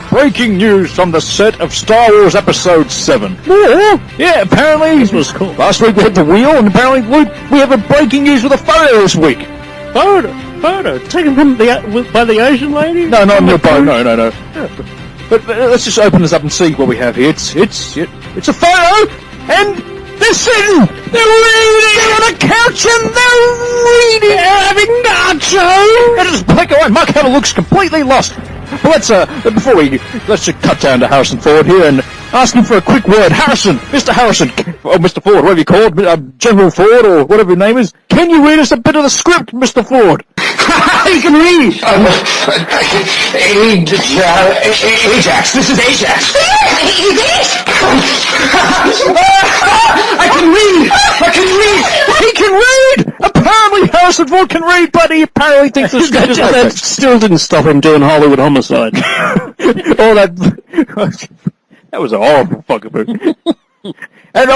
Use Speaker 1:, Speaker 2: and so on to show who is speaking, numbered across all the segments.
Speaker 1: breaking news from the set of Star Wars Episode VII. Yeah, apparently...
Speaker 2: This was cool.
Speaker 1: Last week we had the wheel, and apparently we have a breaking news with a photo this week.
Speaker 2: Photo? Taken from by the Asian lady?
Speaker 1: No, not your boat. No. But let's just open this up and see what we have here. It's a photo, and they're sitting, they're reading, they're on a couch and they're reading, they're having nacho. And just blink away. Mark Hamill looks completely lost. But let's just cut down to Harrison Ford here and ask him for a quick word. Harrison, Mr. Harrison, or Mr. Ford, whatever you call it, General Ford or whatever your name is. Can you read us a bit of the script, Mr. Ford?
Speaker 3: You can read. Ajax. This is Ajax. I can read.
Speaker 1: He can read. Apparently Harrison Ford can read, but he apparently thinks the script is like
Speaker 2: that. Still didn't stop him doing Hollywood Homicide.
Speaker 1: That was a horrible fucking movie. And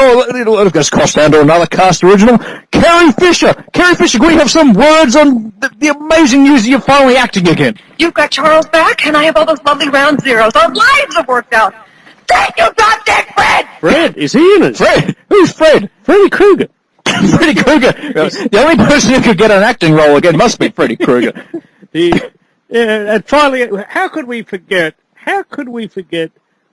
Speaker 1: let's cross down to another cast original. Carrie Fisher, can we have some words on the amazing news that you're finally acting again?
Speaker 4: You've got Charles back, and I have all those lovely round zeros. Our lives have worked out. Thank you, goddamn Fred!
Speaker 2: Fred? Is he in it?
Speaker 1: Fred? Who's Fred?
Speaker 2: Freddy Krueger.
Speaker 1: Freddy Krueger. The only person who could get an acting role again must be Freddy Krueger.
Speaker 2: And finally, how could we forget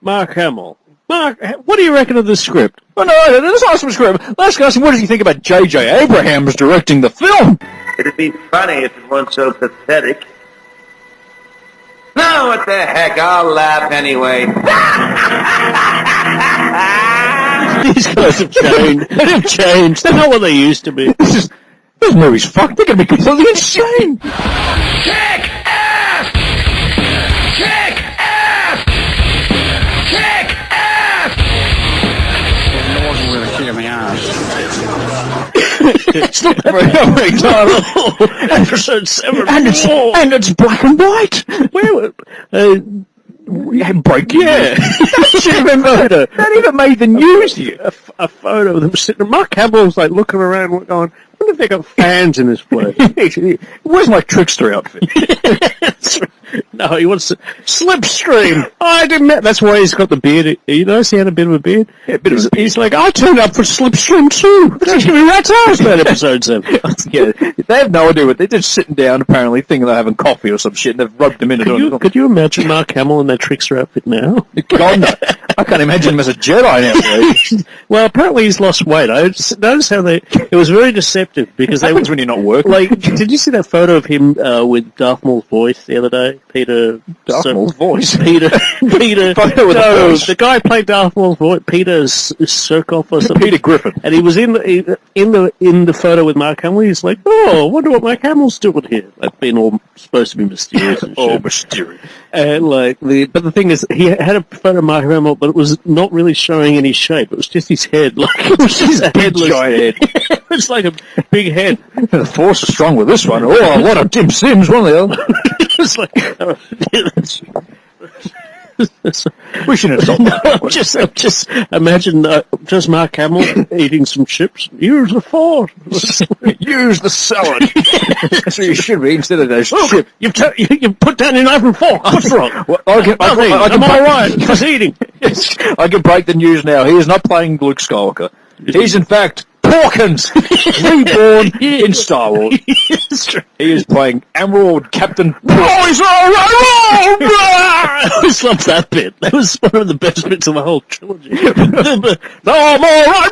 Speaker 2: Mark Hamill? Mark, what do you reckon of this script?
Speaker 1: Oh, no, let's ask him script. Let's ask him what does he think about J.J. Abrams directing the film?
Speaker 5: It'd be funny if it weren't so pathetic. No, what the heck, I'll laugh anyway.
Speaker 2: These guys have changed. They've changed. They're not what they used to be.
Speaker 1: This movie's fucked. They're going to be completely insane.
Speaker 3: Kick ass! Kick ass! Kick ass!
Speaker 6: It wasn't really kicking the ass.
Speaker 1: It's not very title.
Speaker 2: Episode 7.
Speaker 1: And it's black and white.
Speaker 2: Where?
Speaker 1: Break, yeah. That should have been murder. That even made the news here.
Speaker 2: A photo of them sitting. Mark Hamill's like looking around, going, I wonder if they got fans in this place.
Speaker 1: Where's my trickster outfit?
Speaker 2: No, he wants to slipstream. I didn't. That's why he's got the beard. You notice he had a bit of a beard.
Speaker 1: Yeah,
Speaker 2: He's like, I turned up for slipstream too. That's gonna be rat's ass about episode 7.
Speaker 1: Yeah, they have no idea what they're just sitting down, apparently thinking they're having coffee or some shit, and they've roped him into it.
Speaker 2: Could you imagine Mark Hamill in that trickster outfit now?
Speaker 1: God, no. I can't imagine him as a Jedi now.
Speaker 2: Well, apparently he's lost weight. I just noticed how it was very deceptive because
Speaker 1: It happens when you're not working.
Speaker 2: Like, did you see that photo of him with Darth Maul's voice the other day?
Speaker 1: Darth Maul's voice?
Speaker 2: Peter.
Speaker 1: Photo with
Speaker 2: the guy played Darth Maul's voice, Peter Surkoff or something.
Speaker 1: Peter Griffin.
Speaker 2: And he was in the photo with Mark Hamill. He's like, oh, I wonder what Mark Hamill's doing here. Like, being all supposed to be mysterious and shit.
Speaker 1: Oh, mysterious.
Speaker 2: And but the thing is, he had a photo of Mark Hamill, but it was not really showing any shape. It was just his head. Like, it was just a headless
Speaker 1: giant head.
Speaker 2: It was like a big head.
Speaker 1: The Force is strong with this one. Oh, what a Tim Sims, one of the other.
Speaker 2: It's like,
Speaker 1: we shouldn't have stopped.
Speaker 2: Just imagine just Mark Hamill eating some chips. Use the fork.
Speaker 1: Use the salad. That's what you should be instead of those chips.
Speaker 2: You've put down your knife and fork. What's wrong?
Speaker 1: Well,
Speaker 2: I'm all right. Just eating.
Speaker 1: Yes, I can break the news now. He is not playing Luke Skywalker. He's in fact Porkins, reborn in Star Wars. He is playing Emerald Captain Pork.
Speaker 2: Oh, he's all right! I always loved that bit. That was one of the best bits of the whole trilogy. I'm all right!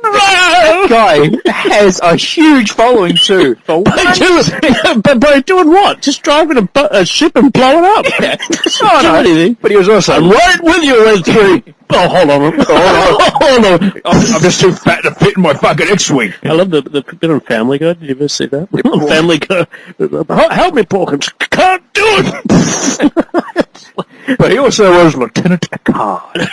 Speaker 1: That guy has a huge following too.
Speaker 2: By doing what? Just driving a ship and blowing up.
Speaker 1: Yeah. No, anything. But he was also...
Speaker 2: I'm right with you, Red 3. Oh, hold on. Hold on.
Speaker 1: I'm just too fat to fit in my fucking X-Wing.
Speaker 2: I love the bit on Family Guy. Did you ever see that? On Family Guy. Help me, Porkins. Can't do it.
Speaker 1: But he also was Lieutenant Picard.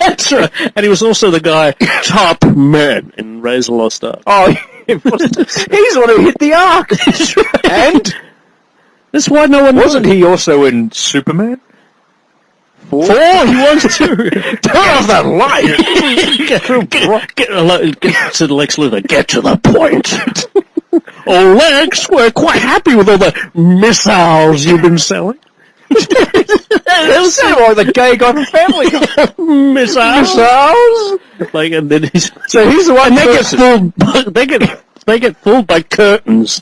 Speaker 2: That's right. And he was also the guy, top man in Raise the Lost Ark.
Speaker 1: Oh, he's the one who hit the Ark. And
Speaker 2: that's why no one...
Speaker 1: Wasn't he also in Superman? 4?
Speaker 2: He was too.
Speaker 1: Turn off that light.
Speaker 2: Get to Lex Luthor. Get to the point. Oh, Lex, we're quite happy with all the missiles you've been selling.
Speaker 1: That was so like the gay guy from Family Guy.
Speaker 2: Missiles. Like, and then
Speaker 1: So he's the one
Speaker 2: they get
Speaker 1: person.
Speaker 2: fooled. They get fooled by curtains.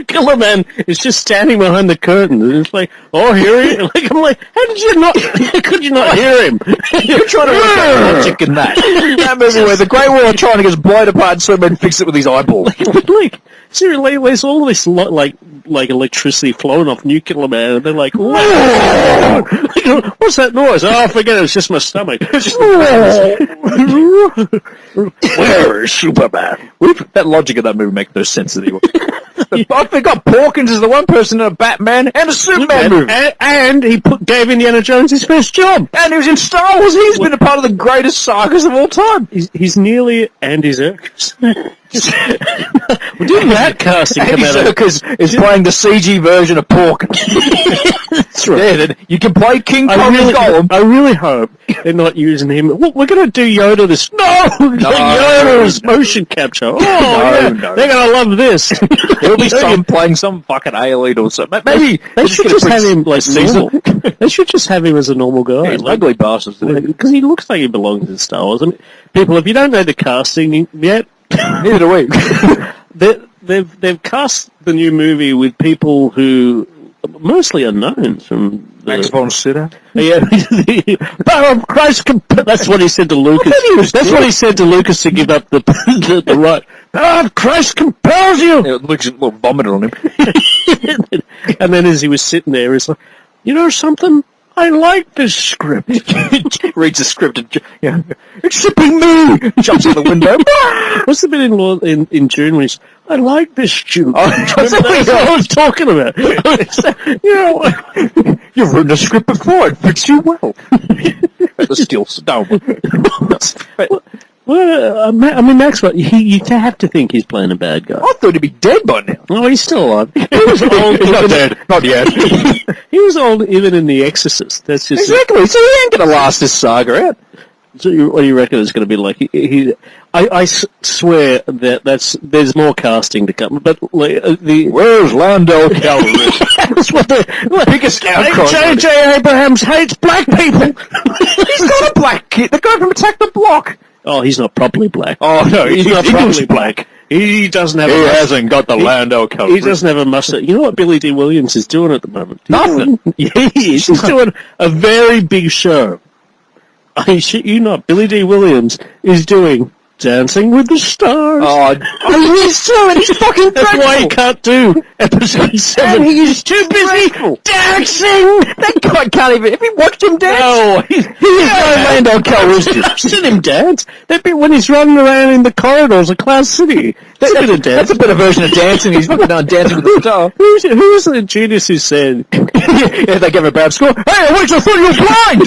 Speaker 2: Killer Man is just standing behind the curtain, and it's like, oh, here he is. Like, I'm like, how could you not hear him?
Speaker 1: You're trying to work out logic in that. That movie where the Great Wall of China gets blown apart and Superman fix it with his eyeball.
Speaker 2: Like, seriously, there's all this like electricity flowing off Nuclear Man, and they're like, whoa! What's that noise? Oh, forget it, it's just my stomach. Where is Superman?
Speaker 1: That logic of that movie makes no sense anymore. I forgot Porkins is the one person in a Batman and a Superman movie.
Speaker 2: And he gave Indiana Jones his first job.
Speaker 1: And he was in Star Wars. He's been a part of the greatest sagas of all time.
Speaker 2: He's nearly Andy Serkis. Didn't that casting come
Speaker 1: Andy
Speaker 2: out
Speaker 1: Serkis is playing the CG version of Porkins.
Speaker 2: That's right.
Speaker 1: Yeah, you can play King Kong as Gollum.
Speaker 2: I really hope they're not using him. Well, we're going to do Yoda this. No! Yoda's motion capture. Oh, yeah.
Speaker 1: No.
Speaker 2: They're going to love this.
Speaker 1: There'll be some playing some fucking alien or something. Maybe
Speaker 2: they should just have him like normal. They should just have him as a normal guy.
Speaker 1: He's ugly bastards.
Speaker 2: Because he looks like he belongs in Star Wars. I mean, people, if you don't know the casting yet,
Speaker 1: neither do we.
Speaker 2: They've cast the new movie with people who mostly unknowns from
Speaker 1: Max von Sydow.
Speaker 2: Yeah, power of Christ. That's what he said to Lucas. That's what he said to Lucas to give up the right. Power of Christ compels you.
Speaker 1: Yeah, Lucas vomited on him.
Speaker 2: And then as he was sitting there, he's like, you know something? I like this script.
Speaker 1: Reads the script and it's shipping me. Jumps out the window.
Speaker 2: What's the bit in June when he's, I like this June. That's what I was talking about.
Speaker 1: You've written a script before. It fits you well. Let's steal Star Wars.
Speaker 2: Well, I mean, Maxwell, you have to think he's playing a bad guy.
Speaker 1: I thought he'd be dead by now.
Speaker 2: Oh, he's still alive. He was old.
Speaker 1: He's not dead. Not yet.
Speaker 2: He was old even in The Exorcist. That's just
Speaker 1: exactly. So he ain't going to last this saga out.
Speaker 2: So what do you reckon it's going to be like? I swear that there's more casting to come. But
Speaker 1: where's Lando Calrissian?
Speaker 2: That's what the
Speaker 1: biggest outcry.
Speaker 2: J.J. Abrams hates black people.
Speaker 1: He's got a black kid. The guy from Attack the Block.
Speaker 2: Oh, he's not properly black.
Speaker 1: Oh no, he's not properly black.
Speaker 2: He doesn't have.
Speaker 1: He hasn't got the Lando Calrissian.
Speaker 2: He doesn't have a mustache. You know what Billy D. Williams is doing at the moment?
Speaker 1: Nothing.
Speaker 2: Yeah, he is. He's doing a very big show. I shit you not. Billy D. Williams is doing Dancing with the Stars.
Speaker 1: Oh, he's so, and he's fucking
Speaker 2: That's
Speaker 1: dreadful.
Speaker 2: why he can't do Episode 7.
Speaker 1: And he is
Speaker 2: too busy
Speaker 1: dreadful.
Speaker 2: dancing.
Speaker 1: That guy can't even. Have you watched him dance?
Speaker 2: No,
Speaker 1: he is no Lando Calrissian.
Speaker 2: I've seen him dance. That bit when he's running around in the corridors of Cloud City. That's a bit of dance.
Speaker 1: That's a better version of dancing. He's fucking done Dancing with the Star.
Speaker 2: Who was the genius who said,
Speaker 1: yeah, they gave him a bad score. Hey, I wish I thought you were blind!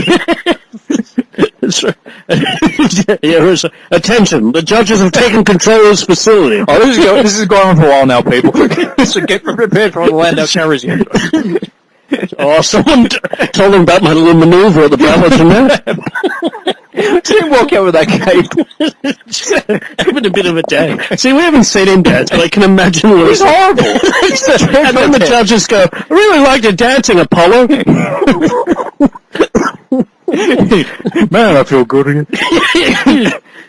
Speaker 2: Attention, the judges have taken control of this facility.
Speaker 1: Oh, this is going on for a while now, people. So get prepared for all the Lando Calrissian.
Speaker 2: Oh, someone told him about my little maneuver at the Battle of Jeanette.
Speaker 1: See him walk out with that cape.
Speaker 2: Having a bit of a day. See, we haven't seen him dance, but I can imagine what
Speaker 1: He's horrible.
Speaker 2: And then the judges go, I really liked your dancing, Apollo.
Speaker 1: Man, I feel good again.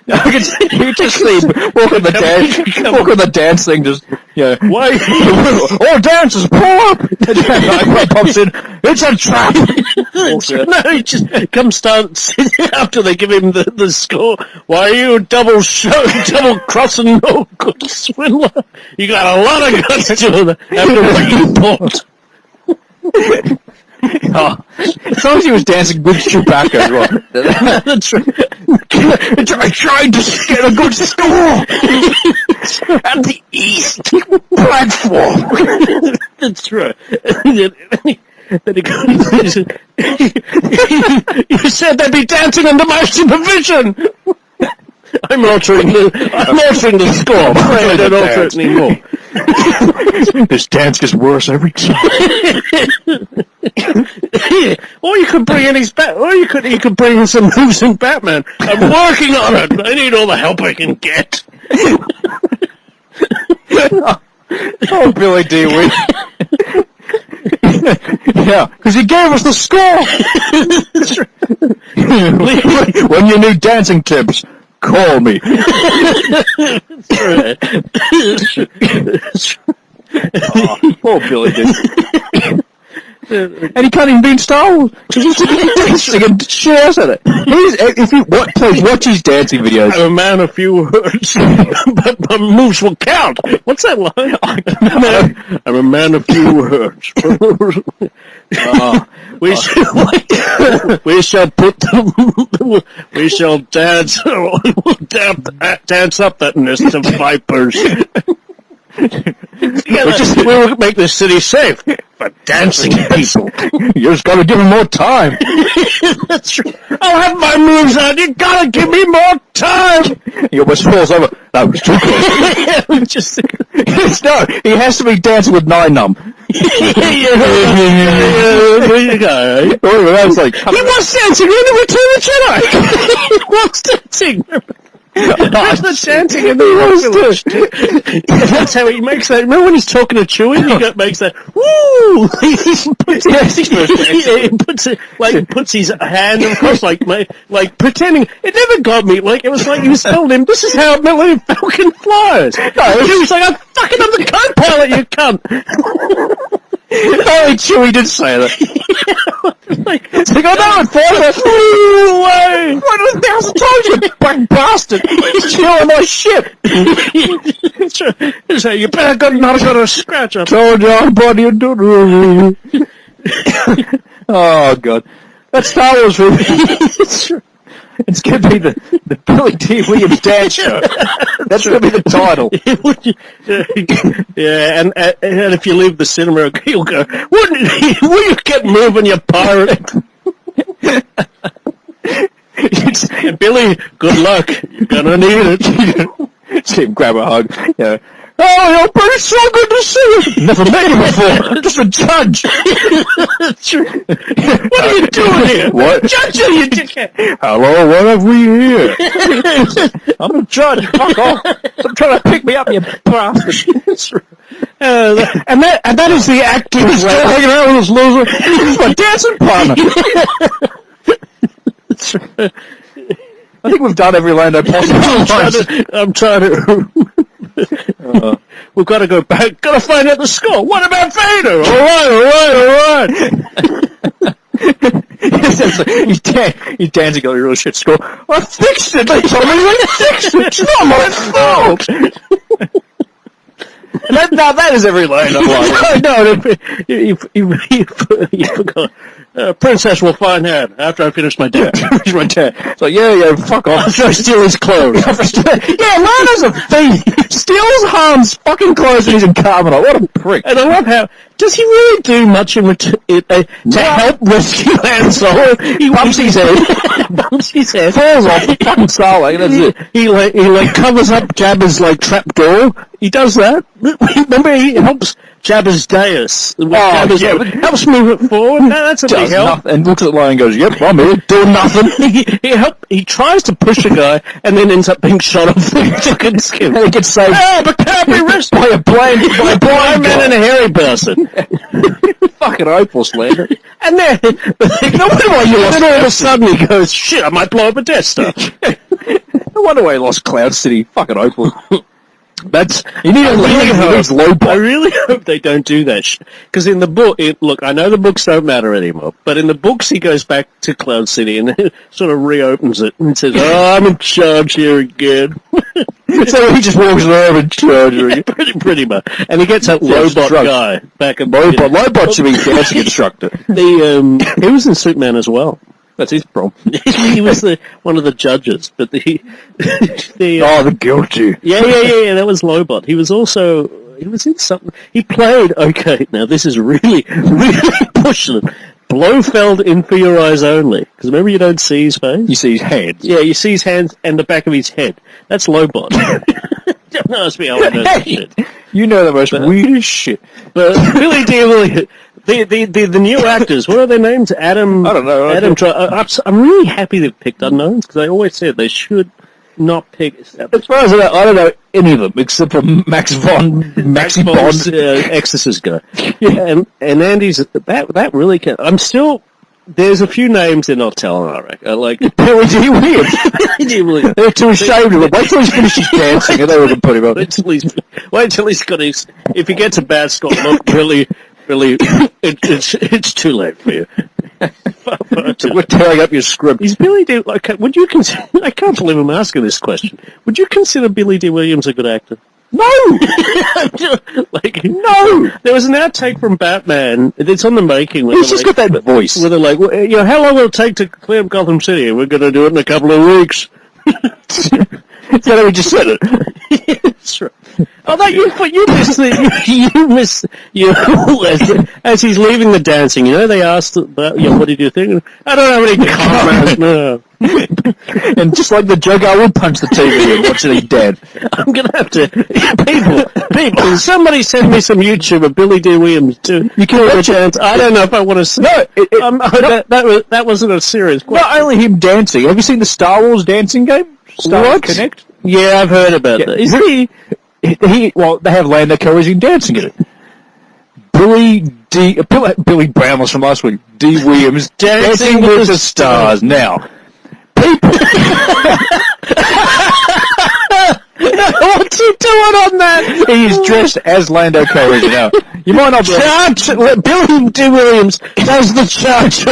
Speaker 1: You can just see him walk on the dance thing, just,
Speaker 2: Why?
Speaker 1: All dancers, pull up! And pops in, it's a trap!
Speaker 2: No, he just comes down after they give him the score. Why are you double crossing no good swindler? You got a lot of guts to it after what you bought.
Speaker 1: Oh, as long as he was dancing with Chewbacca as well.
Speaker 2: That's right.
Speaker 1: I tried to get a good score at the East platform.
Speaker 2: That's right. Then he goes, you said they'd be dancing under my supervision. I'm altering the score. I don't alter it anymore.
Speaker 1: This dance gets worse every time.
Speaker 2: Or you could bring in you could bring in some moves in Batman. I'm working on it. I need all the help I can get.
Speaker 1: Oh, Billy D. Yeah, because he gave us the score. When you need dancing tips, call me. Oh, poor Billy did. And he can't even be in Star Wars because he's dancing and shares at it. If you watch his dancing videos.
Speaker 2: I'm a man of few words, but my moves will count. What's that line? I'm a man of few words. We shall dance up that nest of vipers. We'll make this city safe for dancing people.
Speaker 1: You just gotta give him more time.
Speaker 2: That's true. I'll have my moves on. You gotta give me more time.
Speaker 1: He almost falls over. That was too close. No, he has to be dancing with Nine Numb.
Speaker 2: There you go.
Speaker 1: That was like,
Speaker 2: he was dancing in the Return of the Jedi. He was dancing. That's the dancing in the village. That's how he makes that. Remember when he's talking to Chewie? He makes that. Woo! He puts his hand across, like pretending. It never got me. Like it was like he was telling him, "This is how a Millennium Falcon flies." No, he was like, "I'm fucking up the co-pilot, you cunt."
Speaker 1: Oh, Chewie did say that.
Speaker 2: It's like, oh no, it flew away!
Speaker 1: 1,000 times, you black bastard! He's stealing my ship!
Speaker 2: So you better not go to scratch up.
Speaker 1: Told you, buddy, you do. Oh, God. That's Star Wars movie. It's going to be the Billy D. Williams dance show. That's going to be the title.
Speaker 2: Yeah, and if you leave the cinema, you'll go, will you get moving, you pirate? Billy, good luck. You're going to need it.
Speaker 1: See him grab a hug. Yeah. Oh, you're pretty so good to see you. Never met you before. Just a judge.
Speaker 2: What are you doing here?
Speaker 1: What?
Speaker 2: Judging, you dickhead.
Speaker 1: Hello, what have we here? I'm a judge. Fuck off. Stop trying to pick me up, you bastard.
Speaker 2: And that is the acting.
Speaker 1: He's still hanging out with this loser. He's my dancing partner. I think we've done every Lando possible.
Speaker 2: I'm trying to. We've got to go back. Got to find out the score. What about Vader? All right.
Speaker 1: He's dancing on a real shit score. I fixed it. They told me I fixed it. It's not my fault. Now that is every line of life.
Speaker 2: No, you forgot. Princess will find out after I finish my dance.
Speaker 1: It's like, yeah, fuck off.
Speaker 2: I'm trying to steal his clothes.
Speaker 1: Yeah, Lando's a thief. Steals Han's fucking clothes and he's in Carbonite. What a prick.
Speaker 2: And I love how, does he really do much to help rescue Han Solo? He bumps his head.
Speaker 1: Falls off the fucking Starlight, that's it.
Speaker 2: He covers up Jabba's, trap door. He does that. Remember, he helps Jabba's dais. Helps move it forward. No, that's a big help.
Speaker 1: And looks at Lion and goes, yep, I'm here, doing nothing.
Speaker 2: He tries to push a guy and then ends up being shot off the chicken skin.
Speaker 1: And he gets saved.
Speaker 2: Oh, but can't be rescued
Speaker 1: by a blind
Speaker 2: man and a hairy person.
Speaker 1: Fucking hopeless, Lando.
Speaker 2: And then, all of a sudden he goes, shit, I might blow up a Death Star.
Speaker 1: No wonder why he lost Cloud City. Fucking hopeless. You need Lobot.
Speaker 2: I really hope they don't do that. Because in the book, look, I know the books don't matter anymore, but in the books he goes back to Cloud City and sort of reopens it and says, oh, I'm in charge here again.
Speaker 1: So he just walks around in charge again.
Speaker 2: Pretty much. And he gets that Lobot guy back in
Speaker 1: Lobot should be dancing instructor.
Speaker 2: He was in Superman as well.
Speaker 1: That's his problem.
Speaker 2: He was one of the judges, but the
Speaker 1: guilty.
Speaker 2: Yeah, that was Lobot. He was in something. He played, okay, now this is really, really pushing it. Blofeld in For Your Eyes Only. Because remember, you don't see his face?
Speaker 1: You see his hands.
Speaker 2: Yeah, you see his hands and the back of his head. That's Lobot. Don't ask me how I know that shit.
Speaker 1: You know the most weirdest shit.
Speaker 2: But Billy D. Williams... The new actors, what are their names? I don't know. I'm really happy they've picked unknowns, because I always said they should not pick.
Speaker 1: As far as I don't know any of them except for Maxi
Speaker 2: Bond's
Speaker 1: Bond.
Speaker 2: Exorcist guy. Yeah, and Andy's that really can. I'm still. There's a few names they're not telling, I reckon. Like
Speaker 1: Billy D. Williams. They're too ashamed of it. Wait till he's finished his dancing and they would put him up.
Speaker 2: wait till he's got his. If he gets a bad Scott look, really, it's too late for you.
Speaker 1: We're tearing up your script.
Speaker 2: Is Billy D. Like, would you consider? I can't believe I'm asking this question. Would you consider Billy D. Williams a good actor?
Speaker 1: No!
Speaker 2: Like,
Speaker 1: no!
Speaker 2: There was an outtake from Batman. It's on the making.
Speaker 1: He's just got that voice.
Speaker 2: Where they're like, well, how long will it take to clear up Gotham City? We're going to do it in a couple of weeks.
Speaker 1: Is that how we just said it?
Speaker 2: That's right. Oh, you missed as he's leaving the dancing. You know, they asked about, what did you think? I don't have any comments. No.
Speaker 1: And just like the joke, I would punch the TV and watch it eat dead.
Speaker 2: I'm gonna have to. People, somebody send me some YouTube of Billy D. Williams too.
Speaker 1: You can watch
Speaker 2: it. I don't know if I want to see.
Speaker 1: No,
Speaker 2: that wasn't a serious question.
Speaker 1: Not only him dancing. Have you seen the Star Wars dancing game? Star Wars Connect?
Speaker 2: Yeah, I've heard about that.
Speaker 1: Is well, they have Lando Calrissian dancing in it. Billy Brown was from last week. D. Williams dancing with the stars. Now, people.
Speaker 2: What's he doing on that?
Speaker 1: He is dressed as Lando Calrissian. Now, you might not be
Speaker 2: Billy D. Williams does the charge.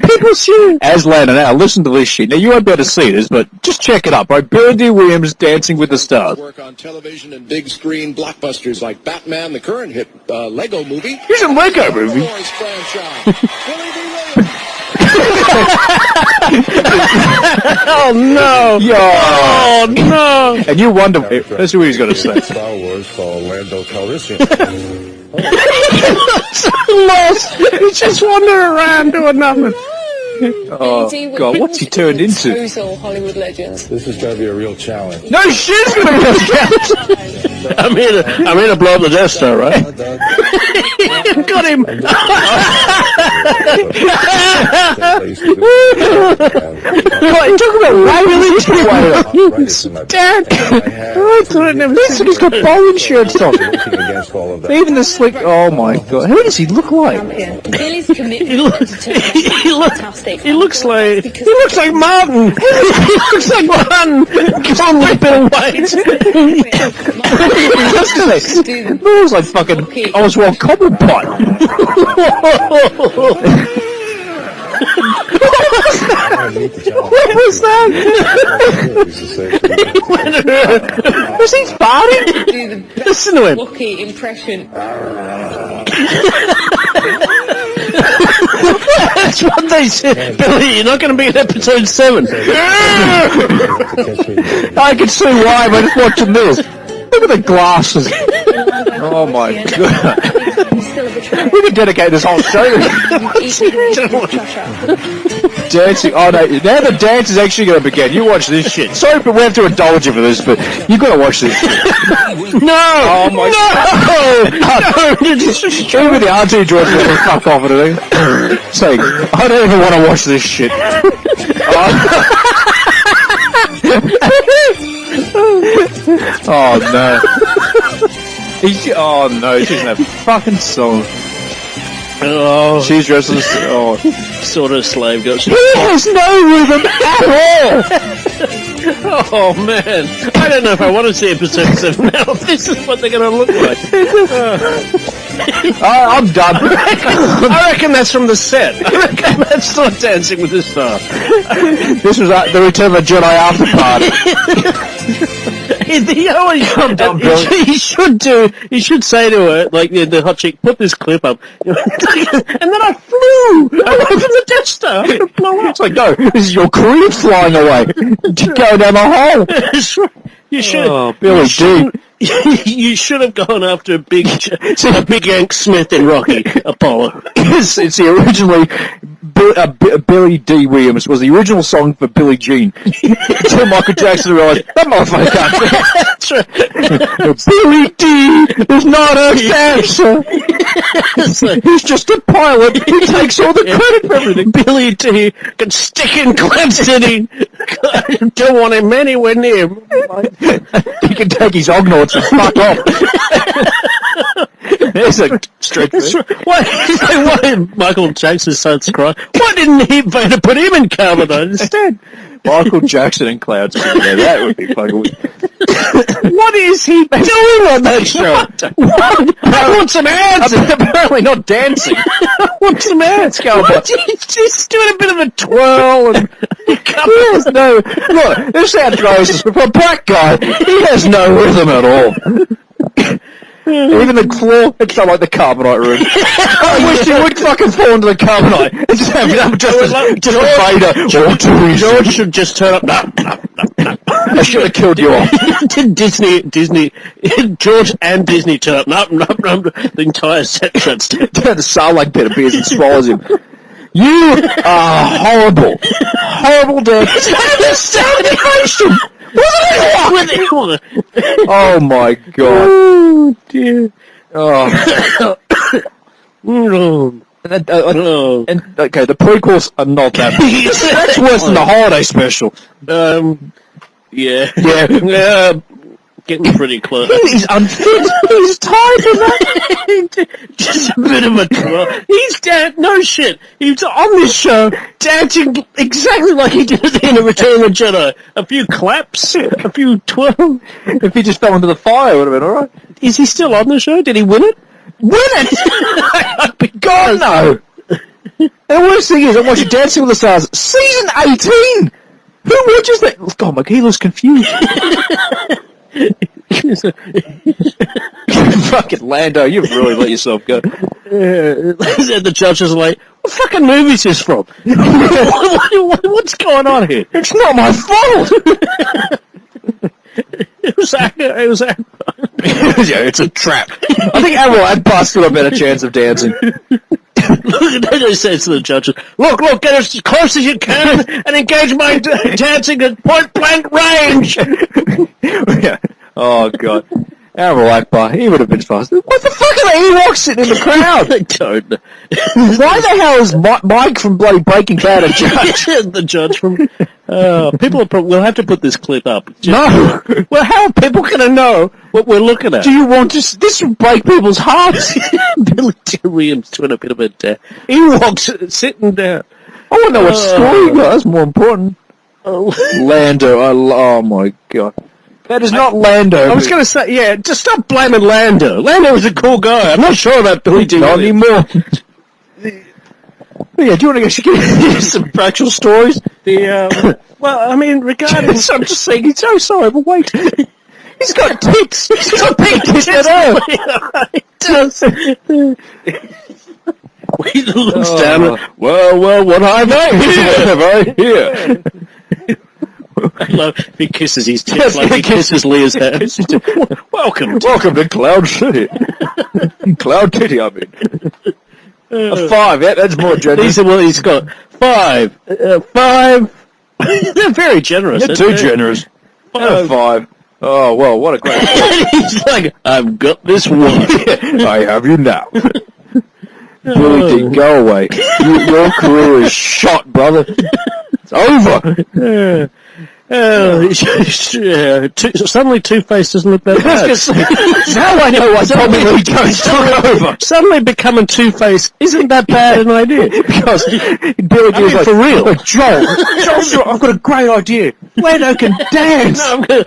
Speaker 2: People see
Speaker 1: as Lando. Now, listen to this shit. Now, you won't be able to see this, but just check it up, right? Billy D. Williams dancing with the stars.
Speaker 7: Work on television and big screen blockbusters like Batman, the current hit Lego movie.
Speaker 1: Here's a Lego movie.
Speaker 7: Star Wars franchise. Billy D. Williams.
Speaker 2: Oh no!
Speaker 1: Oh
Speaker 2: no!
Speaker 1: And you wonder, that's what he's going to say.
Speaker 7: Star Wars called Lando Calrissian.
Speaker 2: Lost. He's just wandering around doing nothing.
Speaker 1: Oh God, what's he turned into?
Speaker 8: Hollywood legends.
Speaker 7: This is going to be a real challenge.
Speaker 1: No shit, it's going to be a challenge.
Speaker 2: I'm here to blow up the Death Star, right? Got him.
Speaker 1: Talk about really Dad, he's got bowling shirts on. Even the slick. Oh my God, who does he look like?
Speaker 8: Billy's commitment
Speaker 2: He looks like Martin. He looks like Martin. Gone with Bill White.
Speaker 1: It looks like fucking Oswald Cobblepot. What was that? Was he farting?
Speaker 2: Listen to him.
Speaker 8: Wookiee impression.
Speaker 2: That's what they said. Billy, you're not going to be in episode 7.
Speaker 1: I can see why by just watching this. Look at the glasses. Oh my God. We could dedicate this whole show dancing. Oh no, now the dance is actually going to begin. You watch this shit. Sorry, but we have to indulge you for this, but you've got to watch this shit.
Speaker 2: No!
Speaker 1: Oh my God. No! Even the R2 George will fuck off at it. Saying, I don't even want to watch this shit. Oh no. He doesn't have a fucking song.
Speaker 2: Oh,
Speaker 1: she's dressed as
Speaker 2: sort of slave girl.
Speaker 1: He has no rhythm at all.
Speaker 2: Oh man, I don't know if I want to see episode 7 now. This is what they're going to look like.
Speaker 1: I'm done.
Speaker 2: I reckon that's from the set. I reckon that's not Dancing with the Stars.
Speaker 1: This was the Return of a Jedi after party.
Speaker 2: He should say to her, like the hot chick, put this clip up, and then I flew away from the Death Star. I'm gonna blow up.
Speaker 1: It's like, no, this is your career flying away. Go down the hole.
Speaker 2: You should.
Speaker 1: Oh, Billy D.
Speaker 2: You should have gone after Big Yank Smith in Rocky Apollo.
Speaker 1: It's the originally Billy D. Williams was the original song for Billie Jean. Until Michael Jackson realized that motherfucker can't. That's right. Billy D. is not a dancer. He's just a pilot. He takes all the credit for everything.
Speaker 2: Billy D. can stick in Clem City. I don't want him anywhere near me.
Speaker 1: He can take his Ognorts and fuck off. There's a stretch.
Speaker 2: Why Michael Jackson starts crying? Why didn't Vader put him in Carbonite instead?
Speaker 1: Michael Jackson and Clouds. Yeah, that would be fucking weird.
Speaker 2: What is he doing on that show? I want some answers.
Speaker 1: Apparently not dancing.
Speaker 2: I want some answers. He's doing a bit of a twirl and
Speaker 1: He has no... Look, this sounds racist, but for a black guy, he has no rhythm at all. Even the claw, it's not like the Carbonite room. I wish he would fucking fall into the Carbonite. And just have
Speaker 2: George should just turn up. No.
Speaker 1: I should have killed you all.
Speaker 2: Disney, George and Disney turn up. No. The entire set shuts down.
Speaker 1: Turn the Sarlacc pit appears and swallows him. You are horrible. Horrible dad. It's a sound animation. Oh my god.
Speaker 2: Oh dear.
Speaker 1: Oh. And okay, the prequels are not that bad. That's worse than the holiday special.
Speaker 2: Yeah. Getting pretty close.
Speaker 1: He's unfit. He's tired of that.
Speaker 2: Just a bit of a twirl. He's dead. No shit. He's on this show dancing exactly like he did at the end of Return of the Jedi. A few claps, a few twirls.
Speaker 1: If he just fell into the fire, it would have been alright.
Speaker 2: Is he still on the show? Did he win it?
Speaker 1: Win it? God, no. The worst thing is, I'm watching Dancing with the Stars, season 18. Who watches that? God, my he looks confused. Fucking Lando, you've really let yourself go.
Speaker 2: The judges are like, what fucking movie is this from? What's going on here?
Speaker 1: It's not my fault.
Speaker 2: It was
Speaker 1: yeah, it's a trap. I think Admiral Akbar still a better chance of dancing.
Speaker 2: They say to the judges, look, get as close as you can and engage my dancing at point blank range.
Speaker 1: Yeah. Oh god. Admiral Akbar, he would have been faster. What the fuck are the Ewoks sitting in the crowd?
Speaker 2: I don't know.
Speaker 1: Why the hell is Mike from bloody Breaking Bad a judge?
Speaker 2: The judge from... people we'll have to put this clip up.
Speaker 1: No!
Speaker 2: Well, how are people going to know what we're looking at?
Speaker 1: Do you want to... This will break people's hearts.
Speaker 2: Billy Joe Williams doing a bit of a... Ewoks sitting down.
Speaker 1: I want to know what story you got. That's more important. Lando. Oh my god. That is not Lando.
Speaker 2: I was going to say, yeah, just stop blaming Lando. Lando was a cool guy. I'm not sure about Billy Joe
Speaker 1: Not
Speaker 2: Williams.
Speaker 1: anymore. Yeah, do you want to get some factual stories?
Speaker 2: Well, I mean, regarding...
Speaker 1: I'm just saying, he's so overweight. He's got tits. He's got big tits at all.
Speaker 2: He does. He looks down at... Well, what have I here? I love he kisses his tits like he kisses Leah's hands. Welcome
Speaker 1: to Cloud City. Cloud Titty, I mean. A 5, yeah, that's more generous.
Speaker 2: He's got 5. 5. They're very generous.
Speaker 1: You're too generous. 5. Oh, well, what a great...
Speaker 2: He's like, I've got this one.
Speaker 1: I have you now. Billy D, go away. Your career is shot, brother. It's over.
Speaker 2: Suddenly Two-Face doesn't look that bad.
Speaker 1: Now I know why Tommy Lee Jones took over.
Speaker 2: Suddenly becoming Two-Face isn't that bad an idea.
Speaker 1: Because Billy D is like,
Speaker 2: for real.
Speaker 1: Like, Joel, I've got a great idea. Lando can dance.
Speaker 2: I'll be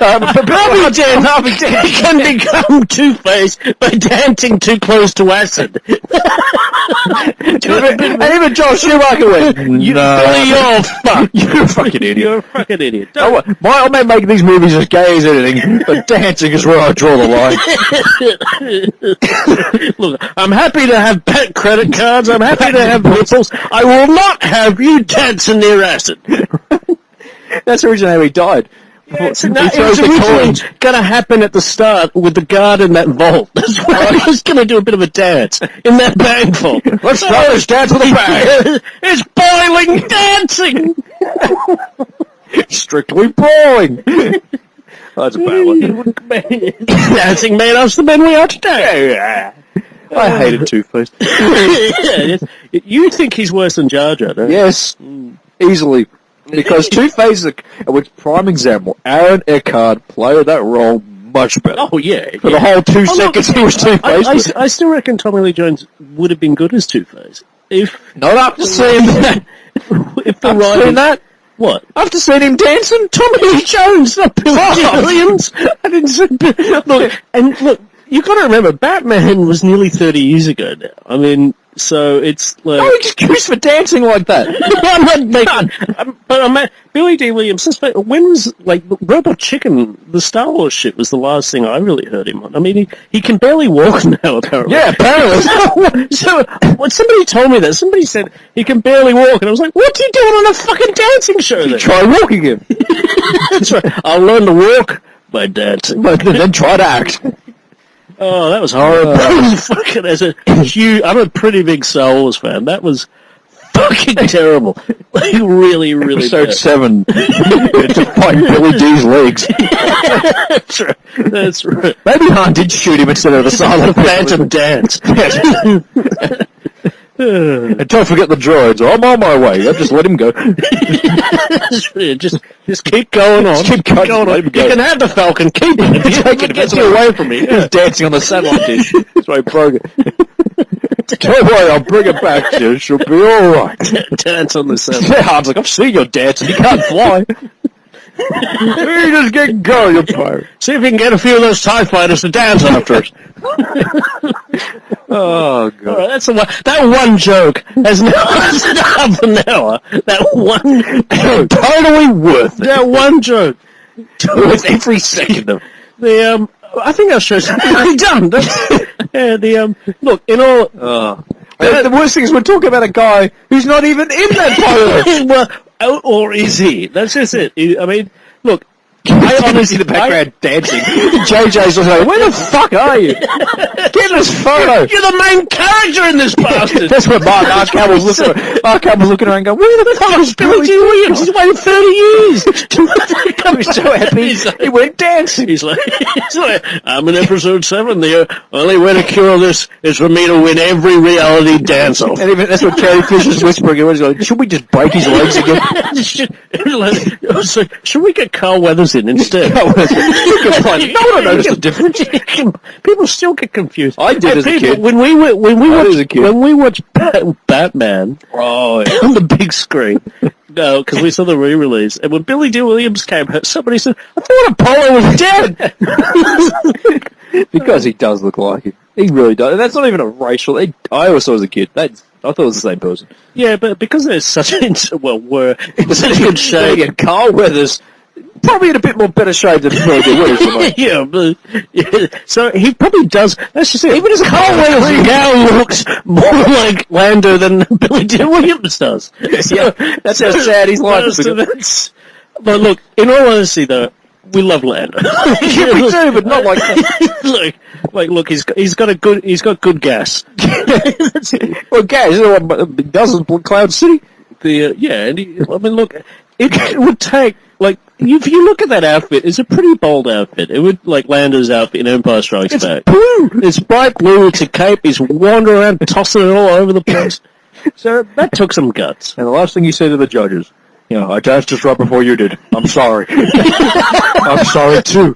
Speaker 2: dead. He can become Two-Face by dancing too close to acid.
Speaker 1: And even Joel Schumacher went,
Speaker 2: Billy, you're fucked. You're a fucking idiot. You're a fucking idiot.
Speaker 1: I may make these movies as gay as anything, but dancing is where I draw the line.
Speaker 2: Look, I'm happy to have bank credit cards. I'm happy to have nipples. I will not have you dancing near acid.
Speaker 1: That's originally how he died.
Speaker 2: It was originally going to happen at the start with the guard in that vault. That's why I was going to do a bit of a dance in that bank vault.
Speaker 1: Let's try this dance with a bang.
Speaker 2: It's boiling dancing.
Speaker 1: Strictly brawling. That's a bad one.
Speaker 2: Dancing made us the men we are today.
Speaker 1: I hated Two-Face.
Speaker 2: You think he's worse than Jar Jar, don't you?
Speaker 1: Yes, easily. Because Two-Face was prime example. Aaron Eckhart played that role much better.
Speaker 2: Oh, yeah.
Speaker 1: For the whole 2 seconds he was Two-Face.
Speaker 2: I still reckon Tommy Lee Jones would have been good as Two-Face.
Speaker 1: Not after seeing that.
Speaker 2: If the
Speaker 1: After seeing that?
Speaker 2: What?
Speaker 1: After seeing him dancing?
Speaker 2: Tommy Lee Jones, not Billy Williams. I didn't say... Look, you've got to remember, Batman was nearly 30 years ago now. I mean, so it's like...
Speaker 1: No excuse for dancing like that.
Speaker 2: I'm not making... Billy D. Williams, when was, like, Robot Chicken, the Star Wars shit was the last thing I really heard him on. I mean, he can barely walk now, apparently.
Speaker 1: Yeah, apparently.
Speaker 2: So, when somebody told me that, somebody said he can barely walk, and I was like, what's he doing on a fucking dancing show then?
Speaker 1: Try walking him.
Speaker 2: That's right. I'll learn to walk by dancing.
Speaker 1: But then try to act.
Speaker 2: Oh, that was horrible. Fucking I'm a pretty big Star Wars fan. That was fucking terrible. Like, really, really
Speaker 1: Episode
Speaker 2: bad.
Speaker 1: 7. To fight Billy D's legs.
Speaker 2: That's right. That's right.
Speaker 1: Maybe Han did shoot him instead of the silent
Speaker 2: Phantom Dance.
Speaker 1: And don't forget the droids. I'm on my way. I'll just let him go.
Speaker 2: just keep going on.
Speaker 1: Keep going on.
Speaker 2: You can have the Falcon. Keep it. If you take it, gets you away from me.
Speaker 1: He's dancing on the satellite dish. That's why he broke it. Don't worry, I'll bring it back to you. She'll be alright.
Speaker 2: Dance on the satellite.
Speaker 1: Yeah, Han's like, I've seen your dancing. You can't fly. You just get going, you pirate.
Speaker 2: See if you can get a few of those TIE fighters to dance after us.
Speaker 1: Oh, God.
Speaker 2: All right, that's the one. That one joke has now lasted half an hour. That one
Speaker 1: Totally worth it.
Speaker 2: That one joke.
Speaker 1: Worth every second of it.
Speaker 2: I think our show's already done. Look, in all...
Speaker 1: the worst thing is we're talking about a guy who's not even in that pilot.
Speaker 2: Well, or is he? That's just it. I mean, look,
Speaker 1: I honestly the background dancing. JJ's just like, where the fuck are you? Get this photo.
Speaker 2: You're the main character in this bastard.
Speaker 1: That's what Mark Hamill's looking at. Mark Hamill's looking around and going, where the fuck is
Speaker 2: Billy D. Williams. He's waited 30 years.
Speaker 1: He's so happy. He went dancing.
Speaker 2: He's like, I'm in episode 7. The only way to cure this is for me to win every reality dance-off.
Speaker 1: And even that's what Carrie Fisher's whispering. He's like, should we just break his legs again?
Speaker 2: So, should we get Carl Weathers in instead?
Speaker 1: No one noticed the difference.
Speaker 2: People still get confused.
Speaker 1: I did as a kid.
Speaker 2: When we watched Batman on the big screen, because we saw the re-release, and when Billy D. Williams came, somebody said, "I thought Apollo was dead."
Speaker 1: Because he does look like it. He really does. And that's not even a racial... I always thought as a kid. I thought it was the same person.
Speaker 2: Yeah, but because there's such in such a good shape.
Speaker 1: And Carl Weathers... Probably in a bit more better shape than Billy D. Williams.
Speaker 2: Yeah, so he probably does. That's just it. Even as Carl Weathers now looks more like Lando than Billy D. Williams does.
Speaker 1: Yeah, that's how sad his life is.
Speaker 2: But look, in all honesty, though, we love Lando.
Speaker 1: Yeah, we do, but not like that.
Speaker 2: Look, he's got good gas.
Speaker 1: Well, gas is what doesn't Cloud City.
Speaker 2: Look, it would take, like, if you look at that outfit, it's a pretty bold outfit. It would, like Lando's outfit in Empire Strikes Back.
Speaker 1: Blue!
Speaker 2: It's bright blue, it's a cape, he's wandering around tossing it all over the place. So that took some guts.
Speaker 1: And the last thing you say to the judges, I danced just right before you did. I'm sorry. I'm sorry, too.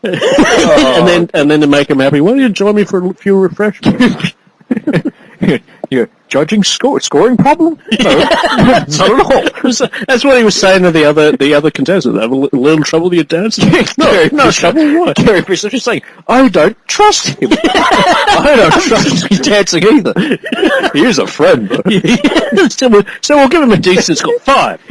Speaker 2: And then to make him happy, why don't you join me for a few refreshments?
Speaker 1: You're judging scoring problem? No, not at all.
Speaker 2: That's what he was saying to the other contestants. Have a little trouble with your dancing? No trouble. What?
Speaker 1: Gary Fisher just saying, I don't trust him. I don't trust his dancing either. He is a friend, but...
Speaker 2: So we'll give him a decent score. 5.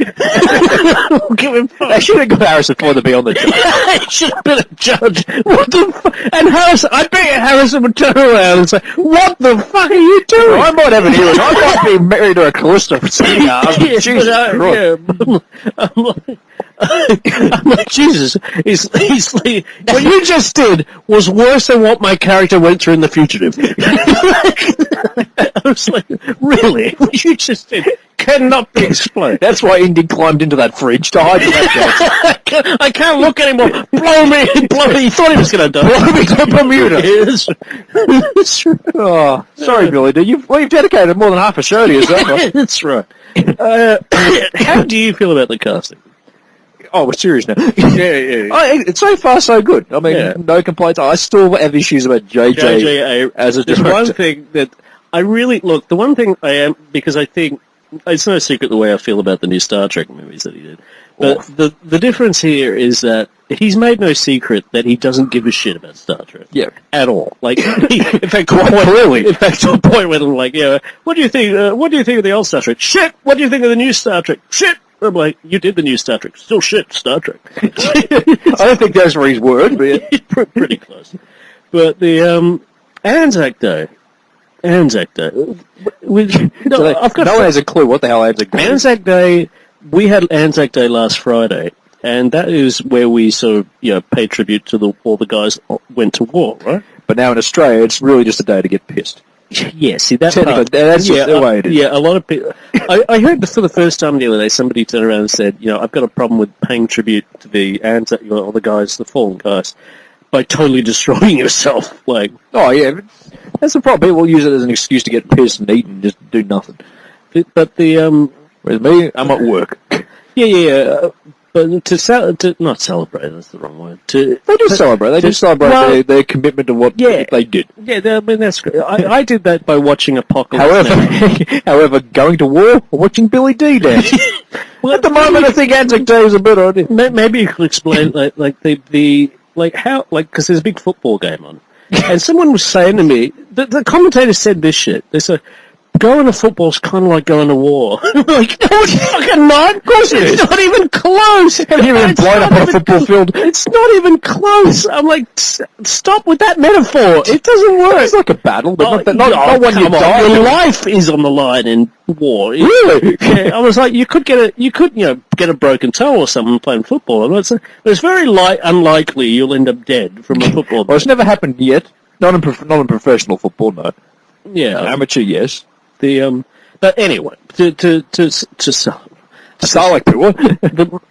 Speaker 2: We'll give him 5.
Speaker 1: They should have got Harrison Ford to be on the judge.
Speaker 2: He should have been a judge. What the fuck? And I bet Harrison would turn around and say, what the fuck are you doing?
Speaker 1: I might have an earring. I might be married to a Callisto for 7 hours.
Speaker 2: I'm like, Jesus, what you just did was worse than what my character went through in The Fugitive. I was like, really? What you just did? cannot be explained.
Speaker 1: That's why Indy climbed into that fridge to hide from that gas.
Speaker 2: I can't look anymore. Blow me. He thought he was going to die.
Speaker 1: Blow me to Bermuda.
Speaker 2: Yes.
Speaker 1: Oh, sorry, Billy. You've dedicated more than half a show to yourself.
Speaker 2: That's right. How do you feel about the casting?
Speaker 1: Oh, we're serious now.
Speaker 2: Yeah.
Speaker 1: It's so far so good. I mean, no complaints. I still have issues about JJ as a
Speaker 2: There's
Speaker 1: director.
Speaker 2: one thing that I really look. The one thing I am, because I think it's no secret the way I feel about the new Star Trek movies that he did. But the difference here is that he's made no secret that he doesn't give a shit about Star Trek.
Speaker 1: Yeah.
Speaker 2: At all. Like, in fact,
Speaker 1: Quite clearly.
Speaker 2: In fact, to the point where they're like, what do you think? What do you think of the old Star Trek? Shit. What do you think of the new Star Trek? Shit. I'm like, you did the new Star Trek. Still shit, Star Trek.
Speaker 1: I don't think those were his words, but yeah.
Speaker 2: Pretty close. But the Anzac Day. I've got
Speaker 1: no one has a clue what the hell Anzac Day is.
Speaker 2: Anzac Day. We had Anzac Day last Friday, and that is where we sort of pay tribute to all the guys that went to war, right?
Speaker 1: But now in Australia, it's really just a day to get pissed.
Speaker 2: Yeah, see that
Speaker 1: Technically,
Speaker 2: part.
Speaker 1: that's just the way it is.
Speaker 2: Yeah, a lot of people. I heard for the first time the other day, somebody turned around and said, I've got a problem with paying tribute to the Anzac, all the guys, the fallen guys, by totally destroying yourself. Like,
Speaker 1: oh yeah, that's the problem. People use it as an excuse to get pissed and eat and just do nothing.
Speaker 2: But the
Speaker 1: With me, I'm at work.
Speaker 2: Yeah. But not celebrate, that's the wrong word.
Speaker 1: They do celebrate. They do celebrate their commitment to what they did.
Speaker 2: Yeah, I mean, that's great. I did that by watching Apocalypse.
Speaker 1: However, going to war or watching Billy D dance. Well, at the moment, I think Anzac Day is a better idea.
Speaker 2: Maybe you could explain, because there's a big football game on. And someone was saying to me, the commentator said this shit. They said, going to football's kind of like going to war. Like, no, it's fucking not. Of course it is. It's not even close.
Speaker 1: Have you even blown up on a football field?
Speaker 2: It's not even close. I'm like, stop with that metaphor. It doesn't work.
Speaker 1: It's like a battle, but not when you die.
Speaker 2: Your life is on the line in war.
Speaker 1: Really?
Speaker 2: Yeah, I was like, you could get a broken toe or something playing football. But it's very unlikely you'll end up dead from a football.
Speaker 1: Well, it's never happened yet. Not in professional football, no.
Speaker 2: Yeah.
Speaker 1: Amateur, yes.
Speaker 2: But anyway, to
Speaker 1: Starlight what?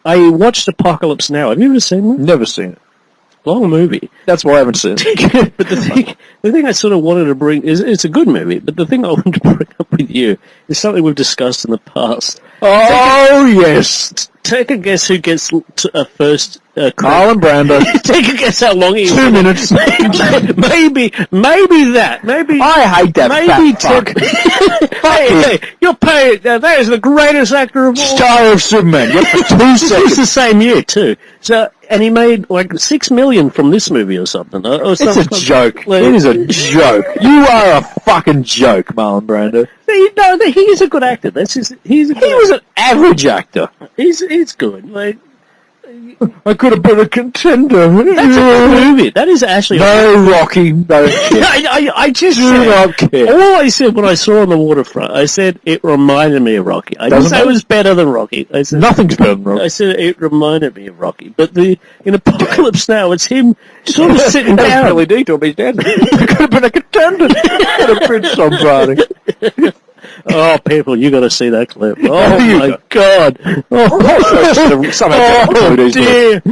Speaker 2: I watched Apocalypse Now. Have you ever seen that?
Speaker 1: Never seen it.
Speaker 2: Long movie.
Speaker 1: That's why I haven't seen it.
Speaker 2: But the thing I sort of wanted to bring is it's a good movie. But the thing I wanted to bring up with you is something we've discussed in the past.
Speaker 1: Oh yes.
Speaker 2: Take a guess who gets first.
Speaker 1: Marlon Brando.
Speaker 2: Take a guess how long he
Speaker 1: 2 minutes.
Speaker 2: maybe that. Maybe
Speaker 1: I hate that
Speaker 2: maybe
Speaker 1: fat fuck.
Speaker 2: Hey, you're paid. That is the greatest actor of all.
Speaker 1: Star of Superman. Yep, for 2 seconds.
Speaker 2: It's the same year too. So, and he made like $6 million from this movie or something.
Speaker 1: It's a joke. It is a joke. You are a fucking joke, Marlon Brando.
Speaker 2: No, he is a good actor. He was
Speaker 1: an average actor.
Speaker 2: He's good. Like,
Speaker 1: I could have been a contender.
Speaker 2: That's a good movie. That is actually
Speaker 1: Rocky. No,
Speaker 2: I just
Speaker 1: do not care.
Speaker 2: All I said when I saw on the waterfront, I said it reminded me of Rocky. I didn't say it was better than Rocky. I said
Speaker 1: nothing's better than Rocky.
Speaker 2: I said it reminded me of Rocky. But in Apocalypse Now, it's him sort of sitting down.
Speaker 1: Really detailed, but he's dead. I could have been a contender. Could have been somebody.
Speaker 2: Oh, people, you got to see that clip. Oh, my God. Oh, dear.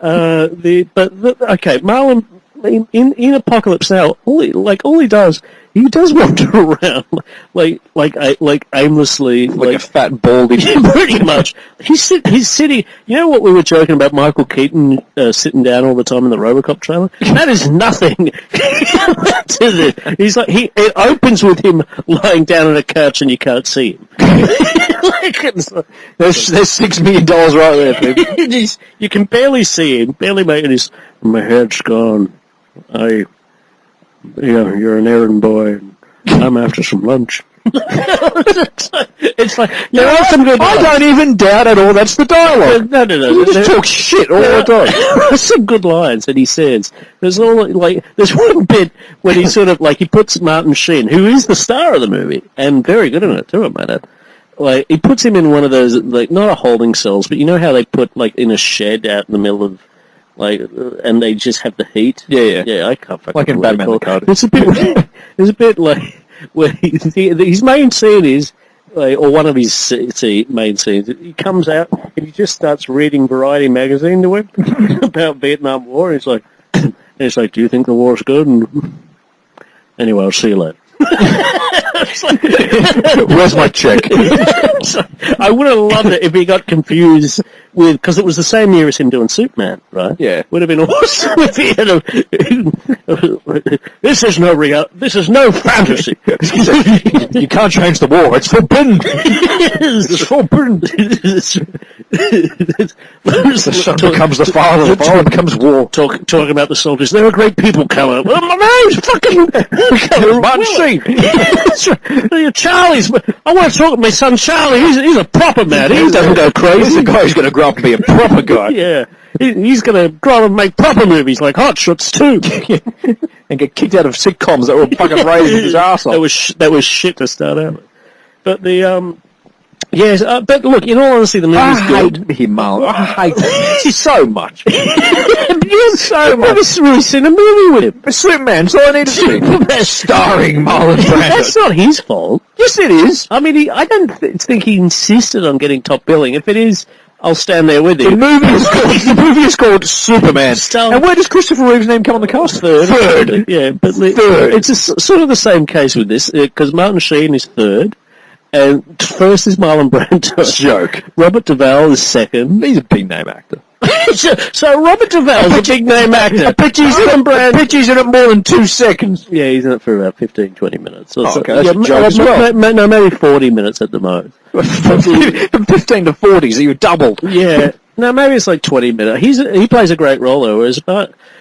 Speaker 2: Okay, Marlon, in Apocalypse Now, all he does wander around, like aimlessly.
Speaker 1: Like a fat baldy.
Speaker 2: Pretty much. He's sitting, you know what we were joking about Michael Keaton sitting down all the time in the RoboCop trailer? That is nothing. He's like, it opens with him lying down on a couch and you can't see him.
Speaker 1: There's $6 million right there, people.
Speaker 2: You can barely see him, barely making his, my head's gone. You're an errand boy. I'm after some lunch. It's like there are some good.
Speaker 1: I don't even doubt at all. That's the dialogue.
Speaker 2: No.
Speaker 1: You just talk shit all the time.
Speaker 2: There's some good lines that he says. There's one bit when he sort of he puts Martin Sheen, who is the star of the movie and very good in it too, I might add. Like he puts him in one of those not a holding cells, but you know how they put in a shed out in the middle of. And they just have the heat. Yeah. I can't fucking.
Speaker 1: Like in Batman the Code.
Speaker 2: It's a bit like where his main scene is or one of his main scenes, he comes out and he just starts reading Variety magazine to him about Vietnam War. He's like, do you think the war's good? And anyway, I'll see you later.
Speaker 1: Where's my check?
Speaker 2: So, I would have loved it if he got confused with, because it was the same year as him doing Superman, right?
Speaker 1: Yeah.
Speaker 2: Would have been awesome if he had this is no fantasy.
Speaker 1: You can't change the war. It's forbidden. It's forbidden. The son becomes the father becomes war.
Speaker 2: Talking about the soldiers. There are great people coming. Well, my name's fucking
Speaker 1: Martin Sheen.
Speaker 2: Charlie's. I want to talk to my son Charlie. He's a proper man. He doesn't go crazy.
Speaker 1: He's the guy who's going to grow up and be a proper guy.
Speaker 2: Yeah. He's going to grow up and make proper movies like Hot Shots 2.
Speaker 1: And get kicked out of sitcoms that were fucking raising his ass off.
Speaker 2: That was shit to start out with. But yes, but look, in all honesty, the movie's good.
Speaker 1: I hate him, Marlon. I hate him so much.
Speaker 2: I've never really seen a movie with him.
Speaker 1: Superman's all I need to see. Starring Marlon Brando.
Speaker 2: That's not his fault.
Speaker 1: Yes, it is.
Speaker 2: I mean, I don't think he insisted on getting top billing. If it is, I'll stand there with you.
Speaker 1: The movie is called Superman. And where does Christopher Reeve's name come on the cast? Third.
Speaker 2: Yeah, but
Speaker 1: Third.
Speaker 2: It's sort of the same case with this, because Martin Sheen is third, and first is Marlon Brando.
Speaker 1: Joke.
Speaker 2: Robert Duvall is second.
Speaker 1: He's a big name actor.
Speaker 2: So Robert Duvall's a big name actor. I bet he's
Speaker 1: in it more than 2 seconds.
Speaker 2: Yeah, he's in it for about 15, 20 minutes. Or so.
Speaker 1: Okay, that's a joke as well.
Speaker 2: No, maybe 40 minutes at the most.
Speaker 1: From 15 to 40, so you doubled.
Speaker 2: Yeah. No, maybe it's like 20 minutes. He plays a great role, though. I think